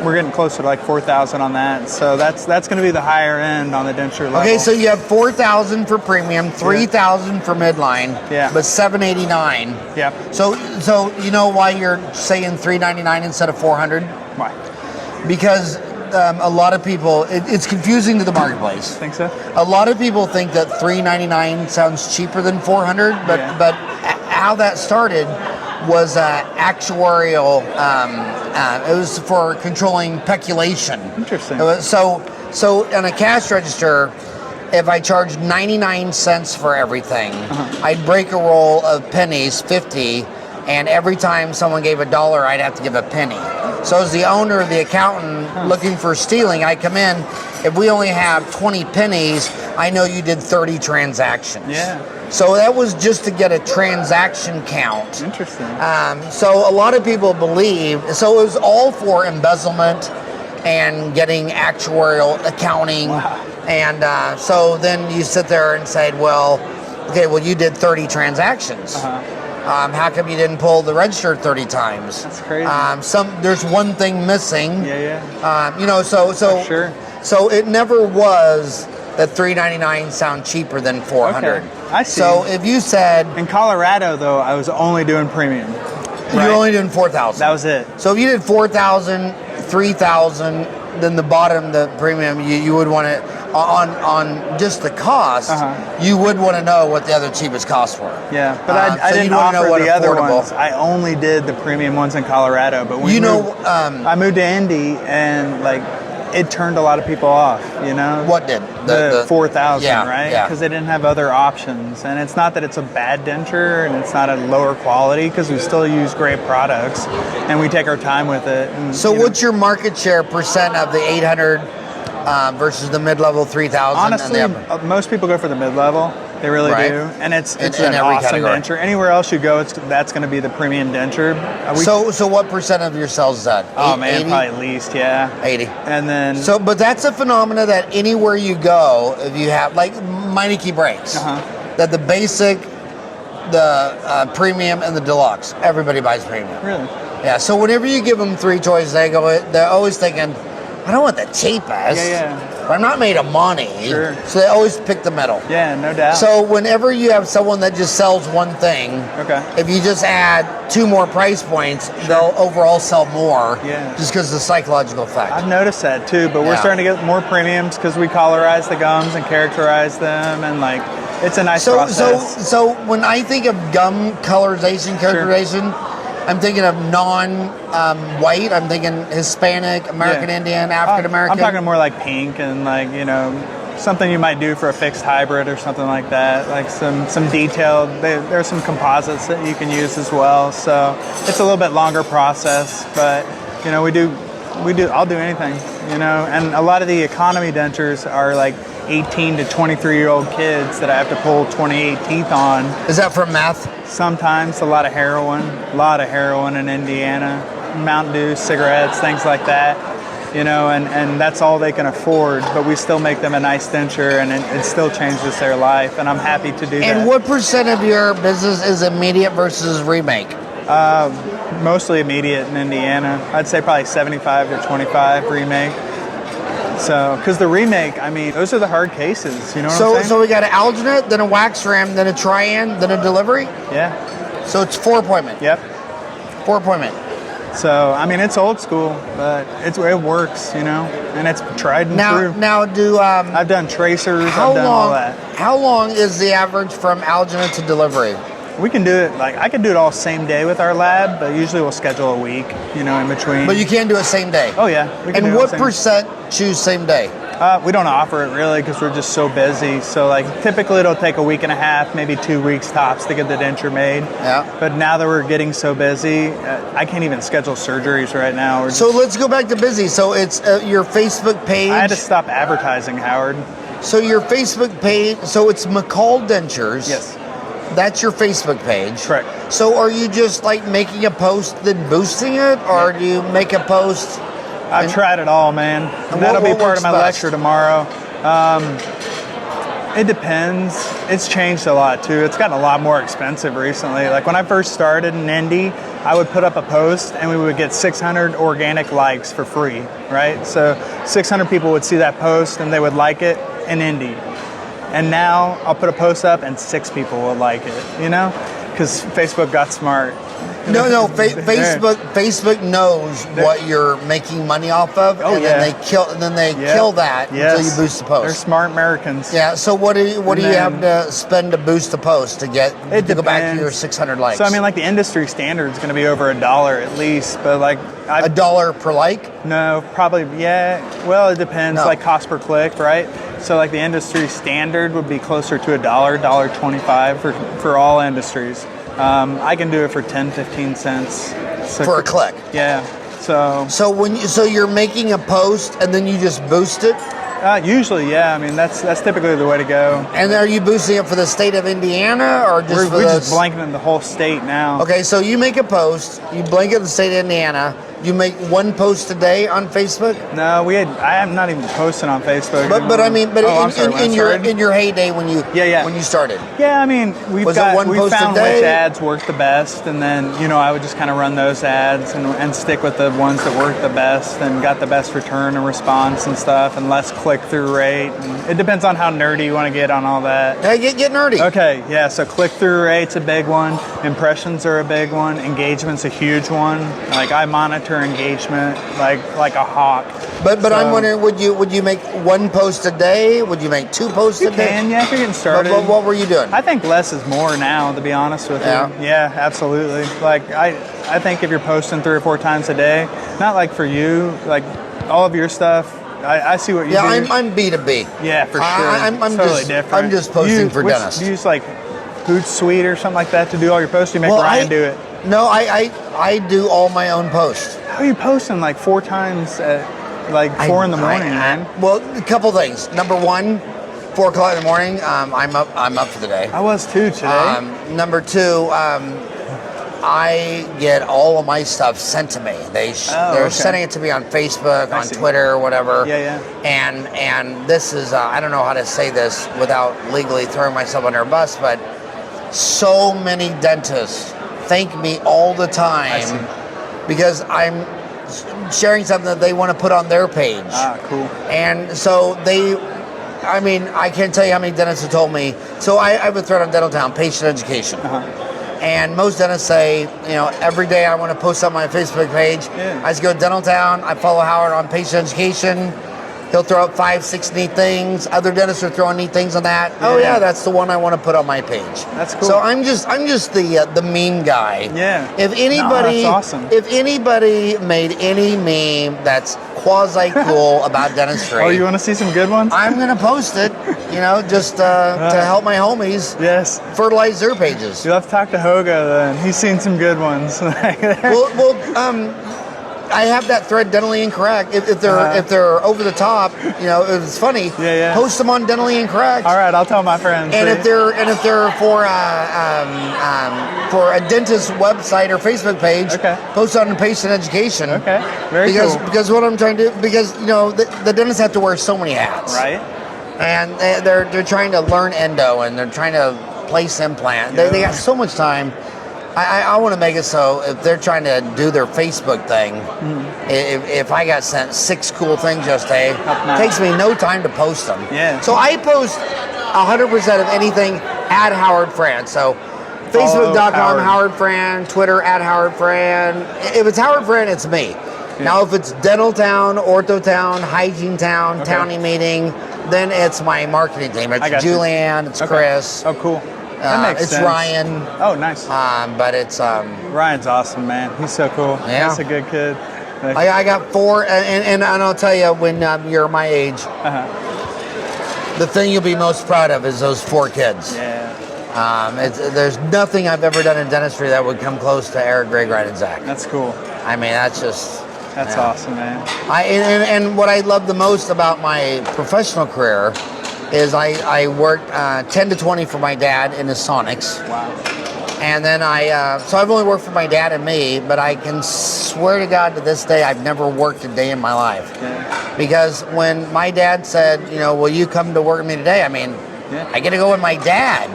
we're getting closer to like $4,000 on that. So that's going to be the higher end on the denture level. Okay, so you have $4,000 for premium, $3,000 for midline, but $789. Yeah. So you know why you're saying $399 instead of $400? Why? Because a lot of people, it's confusing to the marketplace. Think so? A lot of people think that $399 sounds cheaper than $400, but how that started was actuarial. It was for controlling peculation. Interesting. So on a cash register, if I charged 99 cents for everything, I'd break a roll of pennies, 50, and every time someone gave $1, I'd have to give a penny. So as the owner, the accountant looking for stealing, I come in, if we only have 20 pennies, I know you did 30 transactions. Yeah. So that was just to get a transaction count. Interesting. So a lot of people believe, so it was all for embezzlement and getting actuarial accounting. Wow. And so then you sit there and say, well, you did 30 transactions. How come you didn't pull the register 30 times? That's crazy. There's one thing missing. Yeah. Sure. So it never was that $399 sound cheaper than $400. Okay. I see. So if you said in Colorado though, I was only doing premium. You're only doing 4,000. That was it. So if you did 4,000, 3,000, then the bottom, the premium, you would want to on just the cost. You would want to know what the other cheapest costs were. Yeah, but I didn't offer the other ones. I only did the premium ones in Colorado. But when I moved to Indy, and like it turned a lot of people off. You know what did the 4,000, right? Yeah. Because they didn't have other options, and it's not that it's a bad denture and it's not a lower quality, because we still use great products and we take our time with it. And, so what's your market share percent of the 800 versus the mid-level 3,000? Honestly, most people go for the mid-level. They really do, and it's an awesome category. denture. Anywhere else you go, that's going to be the premium denture. So what percent of your sales is that? Oh man, 80? Probably at least 80. And then but that's a phenomena that anywhere you go, if you have like Meineke brakes, that the basic, the premium, and the deluxe, everybody buys premium. Really? Yeah. So whenever you give them three choices, they're always thinking, I don't want the cheapest. Yeah. But I'm not made of money. Sure. So they always pick the middle. Yeah, no doubt. So whenever you have someone that just sells one thing, if you just add 2 more price points, they'll overall sell more. Yeah. Just because of the psychological effect. I've noticed that too, but we're starting to get more premiums because we colorize the gums and characterize them, and like it's a nice process. So when I think of gum colorization, characterization, I'm thinking of non-white. I'm thinking Hispanic, American Indian, African American. I'm talking more like pink and like, something you might do for a fixed hybrid or something like that. Like some detailed. There's some composites that you can use as well. So it's a little bit longer process, but we do. I'll do anything. And a lot of the economy dentures are like 18 to 23-year-old kids that I have to pull 28 teeth on. Is that from meth? Sometimes a lot of heroin in Indiana, Mountain Dew, cigarettes, things like that, and that's all they can afford, but we still make them a nice denture, and it still changes their life, and I'm happy to do that. And what percent of your business is immediate versus remake? Mostly immediate in Indiana. I'd say probably 75 to 25 remake. So, because the remake, I mean, those are the hard cases. You know what I'm saying? So we got an alginate, then a wax ram, then a Trian, then a delivery. Yeah. So it's 4 appointment. Yep. 4 appointment. So, I mean, it's old school, but it works, you know, and it's tried and true. Now, I've done tracers, I've done all that. How long is the average from alginate to delivery? We can do it, like, I could do it all same day with our lab, but usually we'll schedule a week, you know, in between. But you can do it same day? Oh, yeah. We can and do what it percent choose same day? We don't offer it really because we're just so busy. So like typically it'll take a week and a half, maybe 2 weeks tops to get the denture made. Yeah. But now that we're getting so busy, I can't even schedule surgeries right now. So let's go back to busy. So it's your Facebook page. I had to stop advertising, Howard. So your Facebook page, so it's McCall Dentures. Yes. That's your Facebook page. Correct. So are you just like making a post then boosting it, or do you make a post? I've tried it all, man. And that'll be what part of my works best? lecture tomorrow. It depends. It's changed a lot too. It's gotten a lot more expensive recently. Like when I first started in Indy, I would put up a post and we would get 600 organic likes for free, right? So 600 people would see that post and they would like it in Indy. And now I'll put a post up and 6 people will like it, you know? Because Facebook got smart. No. Facebook knows what you're making money off of, Oh, and yeah. then they kill that until you boost the post. They're smart Americans. Yeah. So what do you have to spend to boost the post to get to go back to your 600 likes? So I mean, like the industry standard is going to be over $1 at least, but like $1 per like? No, probably yeah. Well, it depends. No. Like cost per click, right? So like the industry standard would be closer to $1.25 for all industries. I can do it for 10-15 cents for a click. Yeah. So you're making a post and then you just boost it? Usually, yeah. I mean, that's typically the way to go. And are you boosting it for the state of Indiana or just We're just blanketing the whole state now. Okay, so you make a post, you blanket the state of Indiana. You make one post a day on Facebook? No, I am not even posting on Facebook. But I mean, in your heyday when you when you started. Yeah, I mean, we found which day? ads work the best, and then I would just kind of run those ads and stick with the ones that work the best and got the best return and response and stuff, and less click-through rate. And it depends on how nerdy you want to get on all that. Yeah, get nerdy. Okay, yeah. So click-through rate's a big one. Impressions are a big one. Engagement's a huge one. Like I monitor engagement like a hawk. But I'm wondering, would you make one post a day? Would you make 2 posts a day? Yeah, if you're getting started. What were you doing? I think less is more now, to be honest with you. Yeah, absolutely. Like I think if you're posting 3 or 4 times a day, not like for you, like all of your stuff. I see what you do. Yeah, I'm B2B. Yeah, for sure. I'm totally different. I'm just posting for dentists. Do you use like Hootsuite or something like that to do all your posts? You make Ryan do it? No, I do all my own posts. How are you posting like 4 times at like 4 in the morning, man? Well, a couple things. Number 1, 4 o'clock in the morning. I'm up for the day. I was too today. Number 2, I get all of my stuff sent to me. They're sending it to me on Facebook, on Twitter, or whatever. Yeah. And this is I don't know how to say this without legally throwing myself under a bus, but so many dentists thank me all the time because I'm sharing something that they want to put on their page. Cool. And so I can't tell you how many dentists have told me. So I have a thread on Dental Town, patient education. And most dentists say, every day I want to post on my Facebook page. Yeah. I just go to Dental Town. I follow Howard on patient education. He'll throw up 5, 6 neat things. Other dentists are throwing neat things on that. Oh yeah, that's the one I want to put on my page. That's cool. So I'm just the meme guy. Yeah. If anybody, that's awesome. If anybody made any meme that's quasi cool about dentistry, Oh, you want to see some good ones? I'm gonna post it. Just to help my homies. Yes. Fertilize their pages. You'll have to talk to Hoga then. He's seen some good ones. I have that thread dentally incorrect. If they're over the top, it's funny. Yeah. Post them on dentally incorrect. All right, I'll tell my friends. And if they're for a dentist website or Facebook page, post on patient education. Okay, very cool. Because what I'm trying to do, the dentists have to wear so many hats, right? And they're trying to learn endo and they're trying to place implant. They got so much time. I want to make it so if they're trying to do their Facebook thing, if I got sent 6 cool things yesterday, it takes me no time to post them. Yeah. So I post 100% of anything at Howard Farran. So Facebook.com, Howard Farran, Twitter at Howard Farran. If it's Howard Farran, it's me. Yeah. Now, if it's Dental Town, Ortho Town, Hygiene Town, Townie Meeting, then it's my marketing team. It's Julianne, it's Chris. Oh, cool. That makes it's sense. Ryan. Oh, nice. But it's Ryan's awesome, man. He's so cool. Yeah. He's a good kid. I got 4, and I'll tell you, when you're my age, the thing you'll be most proud of is those 4 kids. Yeah. There's nothing I've ever done in dentistry that would come close to Eric, Greg, Ryan, and Zach. That's cool. I mean, that's just... That's awesome, man. And what I love the most about my professional career is I worked 10 to 20 for my dad in his Sonics. Wow. And then so I've only worked for my dad and me, but I can swear to God to this day, I've never worked a day in my life. Yeah. Because when my dad said, will you come to work with me today? I mean, I get to go with my dad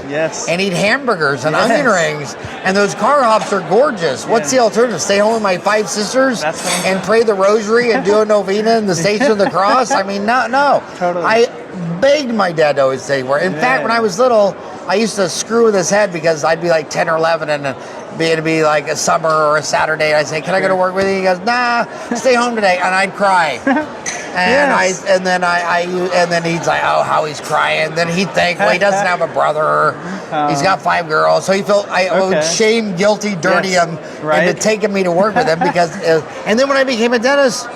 and eat hamburgers and onion rings, and those car hops are gorgeous. What's the alternative? Stay home with my 5 sisters and pray the rosary and do a novena in the Station of the Cross? I mean, no. Totally. I begged my dad to always stay work. In fact, when I was little, I used to screw with his head because I'd be like 10 or 11 and it'd be like a summer or a Saturday, and I'd say, "Can I go to work with you?" He goes, "Nah, stay home today," and I'd cry. And then he's like, "Oh, how he's crying." Then he'd think, well, he doesn't have a brother. He's got 5 girls, so he felt I owed shame, guilty, dirty him into taking me to work with him because. And then when I became a dentist,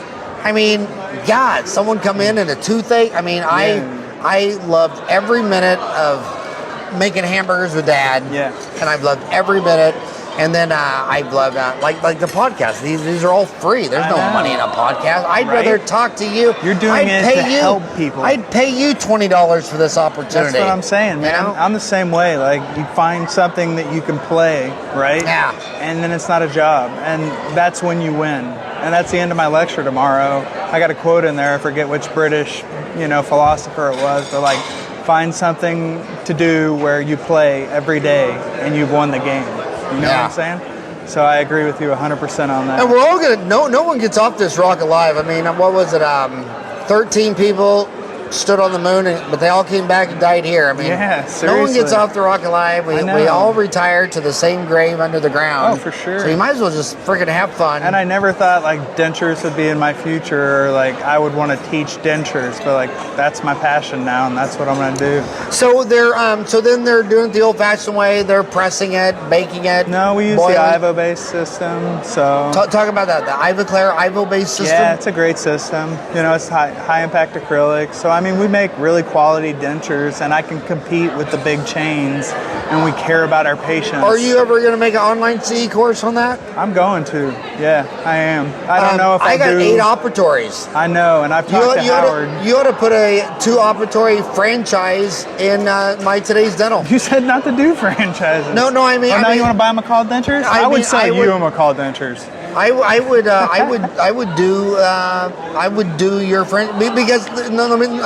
I mean, God, someone come in and a toothache. I mean, I loved every minute of making hamburgers with Dad. Yeah. And I've loved every minute. And then I've loved like the podcast. These are all free. There's no money in a podcast. I'd rather talk to you. You're doing it to help people. I'd pay you $20 for this opportunity. That's what I'm saying, man. I'm the same way. Like, you find something that you can play, right? Yeah. And then it's not a job, and that's when you win. And that's the end of my lecture tomorrow. I got a quote in there. I forget which British, philosopher it was, but like, find something to do where you play every day and you've won the game. You know what I'm saying? So I agree with you 100% on that. And we're all gonna. No one gets off this rock alive. I mean, what was it? 13 people stood on the moon, but they all came back and died here. I mean, seriously. No one gets off the rock alive. We all retire to the same grave under the ground. Oh, for sure. So you might as well just freaking have fun. And I never thought like dentures would be in my future, or like I would want to teach dentures, but like that's my passion now, and that's what I'm gonna do. So they're then they're doing it the old-fashioned way. They're pressing it, baking it. No, we use the Ivo-based system. So talk about that. The Ivo-based system. Yeah, it's a great system. It's high impact acrylic. So I mean, we make really quality dentures, and I can compete with the big chains, and we care about our patients. Are you ever going to make an online CE course on that? I'm going to. Yeah, I am. I don't know if I do. I got 8 operatories. I know, and I've talked to Howard. You ought to put a 2-operatory franchise in my Today's Dental. You said not to do franchises. No, I mean... now you want to buy McCall Dentures? I would sell you a McCall Dentures. I would do your friend because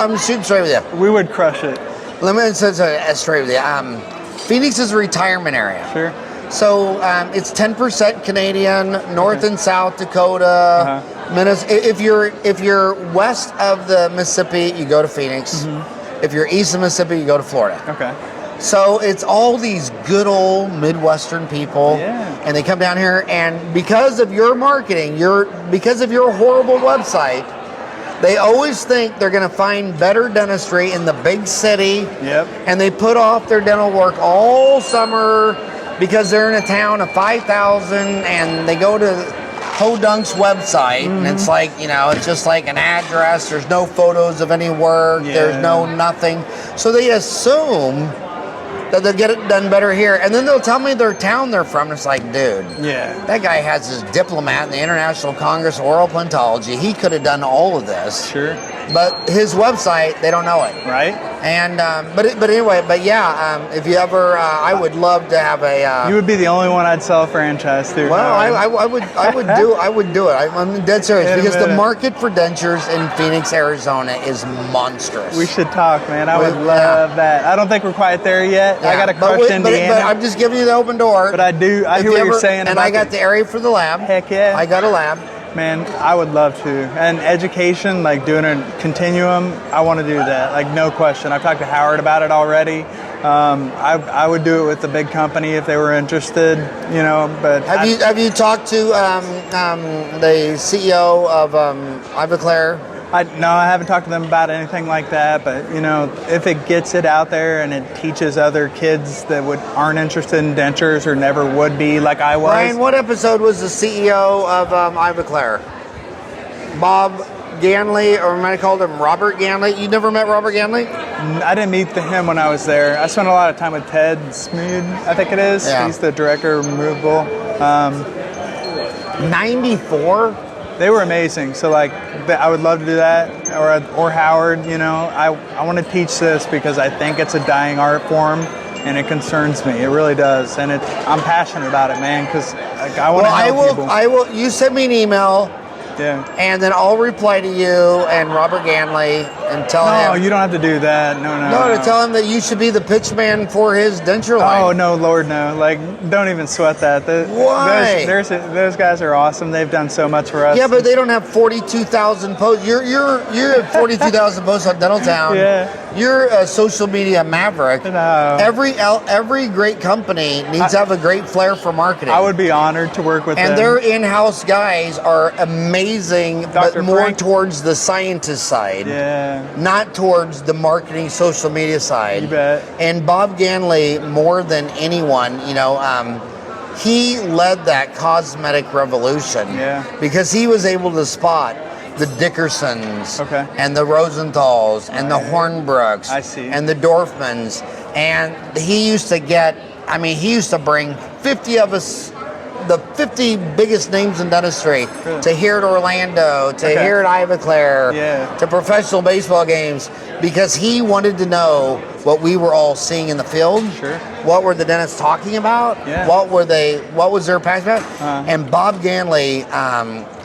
I'm shooting straight with you. We would crush it. Let me say straight with you. Phoenix is a retirement area. Sure. So it's 10% Canadian, North and South Dakota, Minnesota. If you're west of the Mississippi, you go to Phoenix. If you're east of Mississippi, you go to Florida. Okay. So it's all these good old Midwestern people, and they come down here, and because of your marketing, because of your horrible website, they always think they're going to find better dentistry in the big city, and they put off their dental work all summer because they're in a town of 5,000, and they go to Hodunk's website, and it's like, it's just like an address. There's no photos of any work. There's no nothing. So they assume that they'll get it done better here. And then they'll tell me their town they're from. It's like, dude, that guy has his diplomat in the International Congress of Oral Implantology. He could have done all of this. Sure. But his website, they don't know it. Right. And but anyway, if you ever, I would love to have a. You would be the only one I'd sell a franchise to. Well, I would do it. I'm dead serious because the market for dentures in Phoenix, Arizona is monstrous. We should talk, man. I would love that. I don't think we're quite there yet. I got a crush Indiana. But I'm just giving you the open door. But I hear what you're saying. And I got the area for the lab. Heck yeah. I got a lab. Man, I would love to. And education, like doing a continuum, I want to do that. Like, no question. I've talked to Howard about it already. I would do it with the big company if they were interested, you know. But have you talked to the CEO of Ivoclar? No, I haven't talked to them about anything like that. But you know, if it gets it out there and it teaches other kids that aren't interested in dentures or never would be, like I was. Brian, what episode was the CEO of Ivoclar? Bob Ganley, or might have called him Robert Ganley. You never met Robert Ganley? I didn't meet him when I was there. I spent a lot of time with Ted Smood, I think it is. Yeah. He's the director of removable. 94? They were amazing. So like, I would love to do that, or Howard. You know, I want to teach this because I think it's a dying art form, and it concerns me. It really does, and I'm passionate about it, man. Because like, I want to help people. I will. You send me an email. Yeah. And then I'll reply to you and Robert Ganley and tell him. No, you don't have to do that. No. To tell him that you should be the pitch man for his denture line. Oh, no, Lord, no. Like, don't even sweat that. Why? Those guys are awesome. They've done so much for us. Yeah, but they don't have 42,000 posts. You're at 42,000 posts on Dental Town. Yeah. You're a social media maverick. No. Every great company needs to have a great flair for marketing. I would be honored to work with them. And their in-house guys are amazing, but more Frank. towards the scientist side. Yeah. Not towards the marketing social media side. You bet. And Bob Ganley, more than anyone, you know, he led that cosmetic revolution. Yeah. Because he was able to spot the Dickersons and the Rosenthals and the Hornbrooks and the Dorfmans. And he used to bring 50 of us, the 50 biggest names in dentistry, to here at Orlando, to here at Ivoclar, to professional baseball games, because he wanted to know what we were all seeing in the field. Sure. What were the dentists talking about? Yeah. What was their passion about? And Bob Ganley,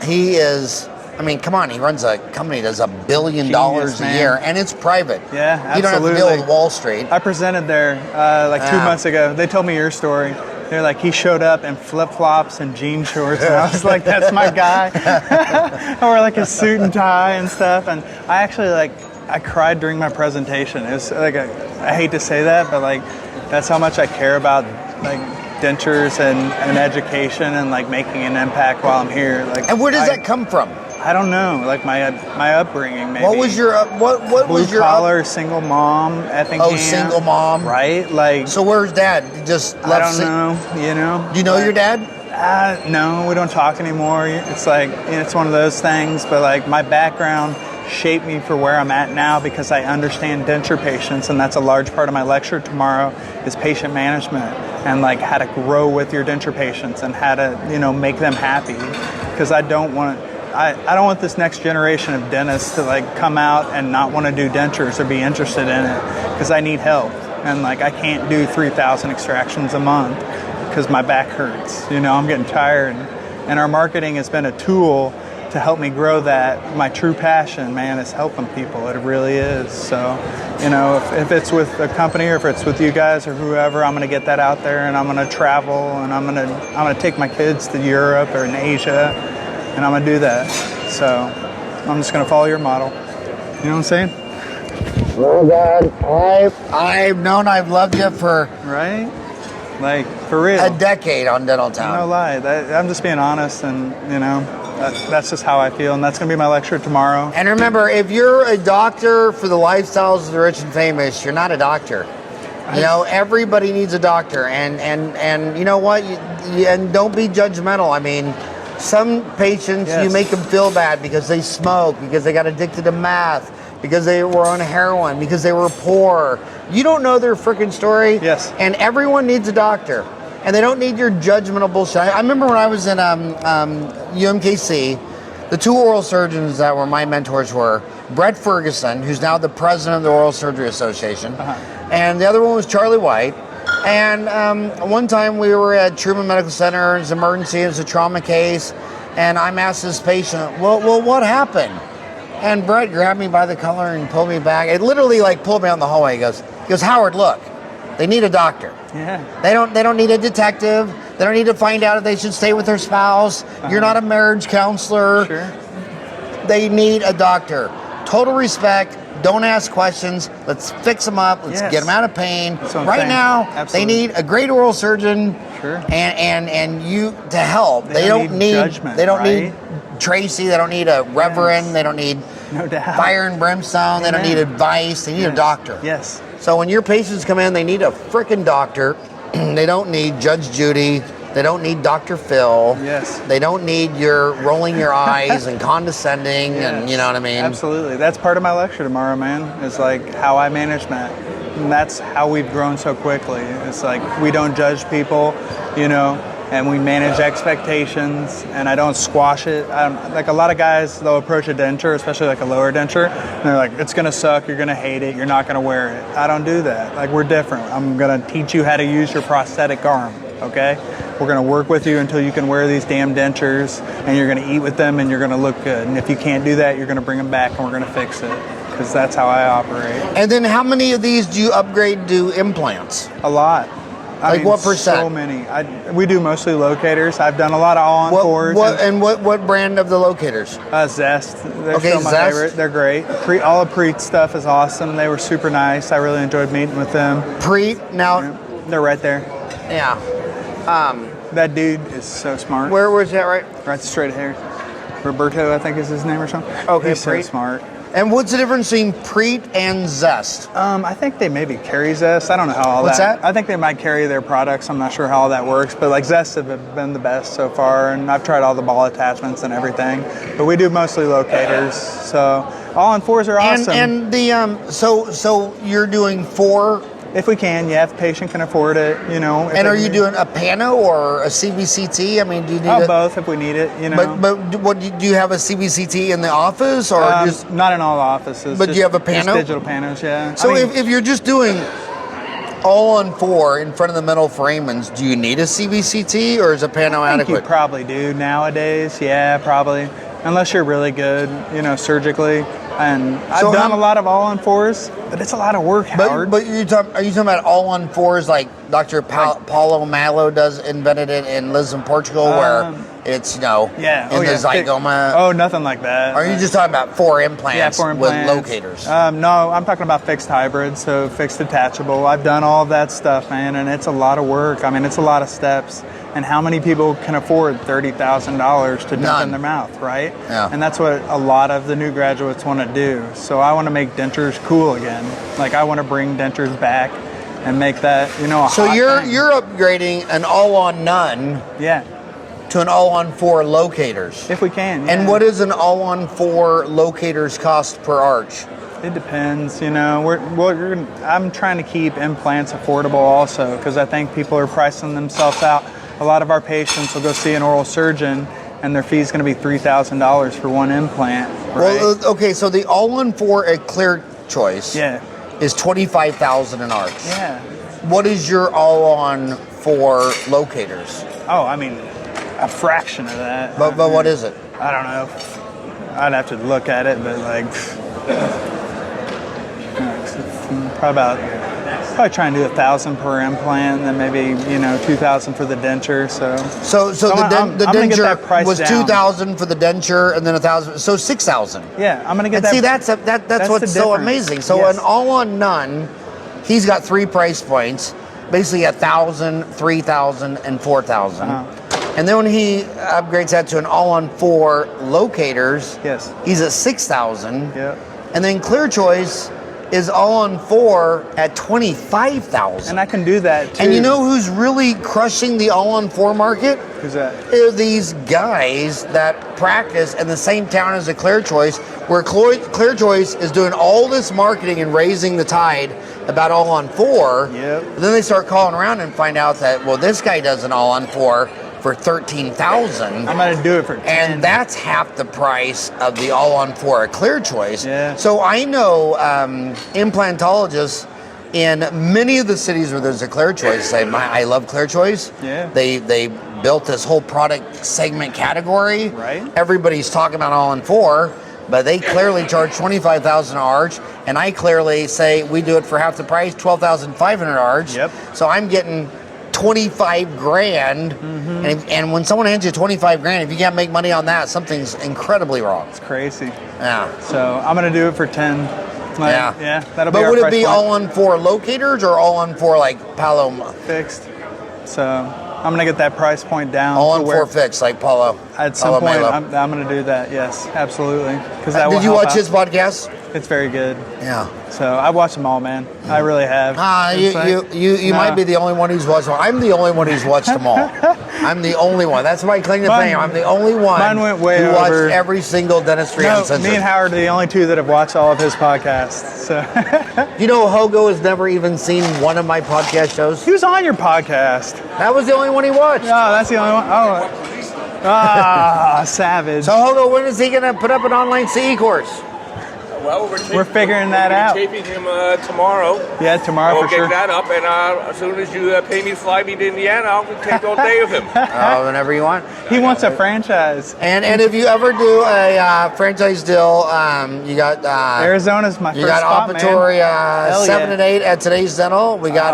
he is, I mean, come on, he runs a company that does $1 billion a year, and it's private. Yeah, absolutely. You don't have to deal with Wall Street. I presented there 2 months ago. They told me your story. They're like, he showed up in flip-flops and jean shorts, and I was like, that's my guy. I wore like a suit and tie and stuff, and I actually I cried during my presentation. It was like, I hate to say that, but like, that's how much I care about like dentures and education and like making an impact while I'm here. Like, and where does that come from? I don't know, like my upbringing maybe. What was your what was your blue collar single mom at the camp? Oh, single mom, right? Like, so where's Dad? Just left. I don't know. You know. Do you know your dad? No, we don't talk anymore. It's like, it's one of those things. But like, my background shaped me for where I'm at now because I understand denture patients, and that's a large part of my lecture tomorrow is patient management and like how to grow with your denture patients and how to make them happy, because I don't want this next generation of dentists to like come out and not want to do dentures or be interested in it, because I need help, and like I can't do 3,000 extractions a month because my back hurts. I'm getting tired, and our marketing has been a tool to help me grow that. My true passion, man, is helping people. It really is. So, if it's with a company or if it's with you guys or whoever, I'm going to get that out there, and I'm going to travel, and I'm going to take my kids to Europe or in Asia, and I'm going to do that. So, I'm just going to follow your model. You know what I'm saying? Oh God, I've loved you for right, like for real, a decade on Dental Town. No lie, I'm just being honest, and that's just how I feel, and that's going to be my lecture tomorrow. And remember, if you're a doctor for the lifestyles of the rich and famous, you're not a doctor. Everybody needs a doctor, and you know what? And don't be judgmental. I mean, some patients, you make them feel bad because they smoke, because they got addicted to meth, because they were on heroin, because they were poor. You don't know their freaking story. Yes. And everyone needs a doctor. And they don't need your judgmental bullshit. I remember when I was in UMKC, the two oral surgeons that were my mentors were Brett Ferguson, who's now the president of the Oral Surgery Association, and the other one was Charlie White. And one time we were at Truman Medical Center, it's an emergency, it was a trauma case, and I'm asked this patient, well, what happened? And Brett grabbed me by the collar and pulled me back. It literally like pulled me on the hallway. He goes, Howard, look, they need a doctor. Yeah. They don't need a detective. They don't need to find out if they should stay with their spouse. You're not a marriage counselor. Sure. They need a doctor. Total respect. Don't ask questions. Let's fix them up. Let's get them out of pain. Right now, Absolutely. they need a great oral surgeon. Sure. And you to help. They don't need judgment. They don't right? need Tracy. They don't need a reverend. Yes. They don't need no doubt. fire and brimstone. They don't need advice. They need a doctor. Yes. So when your patients come in, they need a freaking doctor. They don't need Judge Judy. They don't need Dr. Phil. Yes. They don't need your rolling your eyes and condescending and you know what I mean? Absolutely. That's part of my lecture tomorrow, man. It's like how I manage that. And that's how we've grown so quickly. It's like we don't judge people, you know, and we manage expectations, and I don't squash it. Like a lot of guys, they'll approach a denture, especially like a lower denture, and they're like, it's gonna suck, you're gonna hate it, you're not gonna wear it. I don't do that. Like, we're different. I'm gonna teach you how to use your prosthetic arm, okay? We're gonna work with you until you can wear these damn dentures, and you're gonna eat with them, and you're gonna look good. And if you can't do that, you're gonna bring them back, and we're gonna fix it, because that's how I operate. And then how many of these do you upgrade to implants? A lot. Like what percent? So many. We do mostly locators. I've done a lot of all-on-fours. What brand of the locators? Zest. They're Okay, still my Zest. favorite. They're great. All of Preet's stuff is awesome. They were super nice. I really enjoyed meeting with them. Preet, now, They're right there. yeah. That dude is so smart. Where was that right? Right straight hair. Roberto, I think is his name or something. Okay, He's so Preet. smart. And what's the difference between Preet and Zest? I think they maybe carry Zest. I don't know how all What's that? I think they might carry their products. I'm not sure how all that works, but like Zest have been the best so far, and I've tried all the ball attachments and everything. But we do mostly locators, so all-on-fours are awesome. And the so you're doing 4. If we can, yeah, if the patient can afford it, you know. And are you doing a Pano or a CBCT? I mean, do you need both if we need it, you know. But what do you have a CBCT in the office or just? Not in all offices. But do you have a Pano? Just digital panos, yeah. So if you're just doing all on 4 in front of the metal framens, do you need a CBCT or is a Pano I think adequate? you probably do nowadays. Yeah, probably. Unless you're really good, you know, surgically. And I've done a lot of all-on-4s, but it's a lot of work, Howard. But are you talking about all on 4s like Dr. Paulo Malo invented it in Lisbon, Portugal, where it's, you know, in the zygoma? Nothing like that. Or are you just talking about 4 implants, 4 implants with locators? No, I'm talking about fixed hybrids, so fixed detachable. I've done all of that stuff, man, and it's a lot of work. I mean, it's a lot of steps. And how many people can afford $30,000 to dump in their mouth, right? Yeah. And that's what a lot of the new graduates want to do. So I want to make dentures cool again. Like, I want to bring dentures back and make that, you know, a So hot thing. you're upgrading an all-on-none to an all-on-4 locators. If we can, yeah. And what does an all-on-4 locators cost per arch? It depends, you know. I'm trying to keep implants affordable also, because I think people are pricing themselves out. A lot of our patients will go see an oral surgeon, and their fee is going to be $3,000 for one implant. Right? Well, okay, so the all-on-4 at Clear Choice is $25,000 an arch. Yeah. What is your all-on-4 locators? Oh, I mean, a fraction of that. But what is it? I don't know. I'd have to look at it, but like, probably try and do 1,000 per implant, and then maybe, you know, 2,000 for the denture. So the denture was down. 2,000 for the denture, and then 1,000, so 6,000. Yeah, I'm gonna get and that. See, that's what's so amazing. So an all-on-none, he's got 3 price points, basically 1,000, 3,000, and 4,000. And then when he upgrades that to an all-on-4 locators, he's at 6,000. Yeah. And then Clear Choice is all-on-4 at 25,000. And I can do that too. And you know who's really crushing the all-on-4 market? Who's that? These guys that practice in the same town as the Clear Choice, where Clear Choice is doing all this marketing and raising the tide about all-on-4. Yep. And then they start calling around and find out that, well, this guy does an all-on-4 for $13,000. I'm gonna do it for 10. And that's half the price of the all-on-4 at Clear Choice. Yeah. So I know implantologists in many of the cities where there's a Clear Choice say, I love Clear Choice. Yeah. They built this whole product segment category. Right. Everybody's talking about all-on-4, but they clearly charge $25,000 arch, and I clearly say we do it for half the price, $12,500 arch. Yep. So I'm getting 25 grand, and when someone hands you 25 grand, if you can't make money on that, something's incredibly wrong. It's crazy. Yeah. So I'm gonna do it for 10. Like, Yeah. That'll be But our would it price be point. all-on-4 locators or all-on-4 like Paloma? Fixed. So I'm gonna get that price point down. to All-on-4 where fixed like Paulo. At some Paulo point, Melo. I'm gonna do that. Yes, absolutely. Because that will Did you help watch out. his podcast? It's very good. Yeah. So I've watched them all, man. I really have. You It's like- might be the only one who's watched them. I'm the only one who's watched them all. I'm the only one. That's my claim to fame. I'm the only one mine went way who watched over. every single Dentistry No, Uncensored. me and Howard are the only two that have watched all of his podcasts. So You know, Hogo has never even seen one of my podcast shows. he was on your podcast. That was the only one he watched. No, that's the only one. Oh, savage. So Hogo, when is he going to put up an online CE course? Well, We're figuring that out. Taping him tomorrow. Yeah, tomorrow We'll for get sure. that up, and as soon as you pay me to fly me to Indiana, I'll take all day of him. Whenever you want. He wants a franchise. And if you ever do a franchise deal, you got Arizona's my you first got spot, man. operatory Hell 7 yeah. and 8 at Today's Dental. We got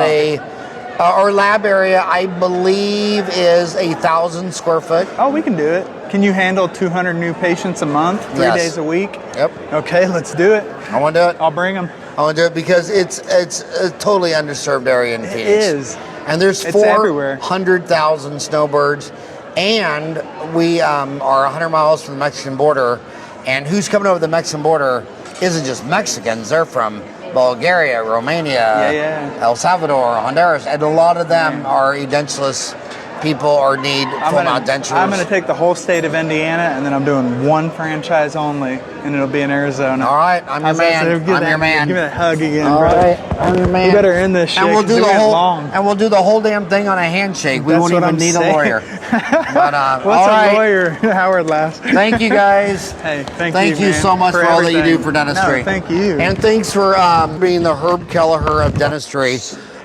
our lab area, I believe, is 1,000 square foot. Oh, we can do it. Can you handle 200 new patients a month, 3 Yes. days a week? Yep, Okay, let's do it. I want to do it. I'll bring them. I want to do it because it's a totally underserved area in Phoenix. It is. And there's It's everywhere. 400,000 snowbirds, and we are 100 miles from the Mexican border. And who's coming over the Mexican border isn't just Mexicans. They're from Bulgaria, Romania, Yeah. El Salvador, Honduras, and a lot of them are edentulous people or need full-mouth dentures. I'm gonna take the whole state of Indiana, and then I'm doing one franchise only, and it'll be in Arizona. All right, I'm your How's that man. sound? Give I'm that- your man. Give me that hug again, All brother. right, I'm your man. We better end this shit. And we'll 'cause do it the went whole long. and we'll do the whole damn thing on a handshake. We That's won't what even I'm need saying. a lawyer. But What's all a right. lawyer? Howard laughs. Thank you guys. Hey, thank you you, man, so much for all that you do everything. for dentistry. No, thank you. And thanks for being the Herb Kelleher of dentistry.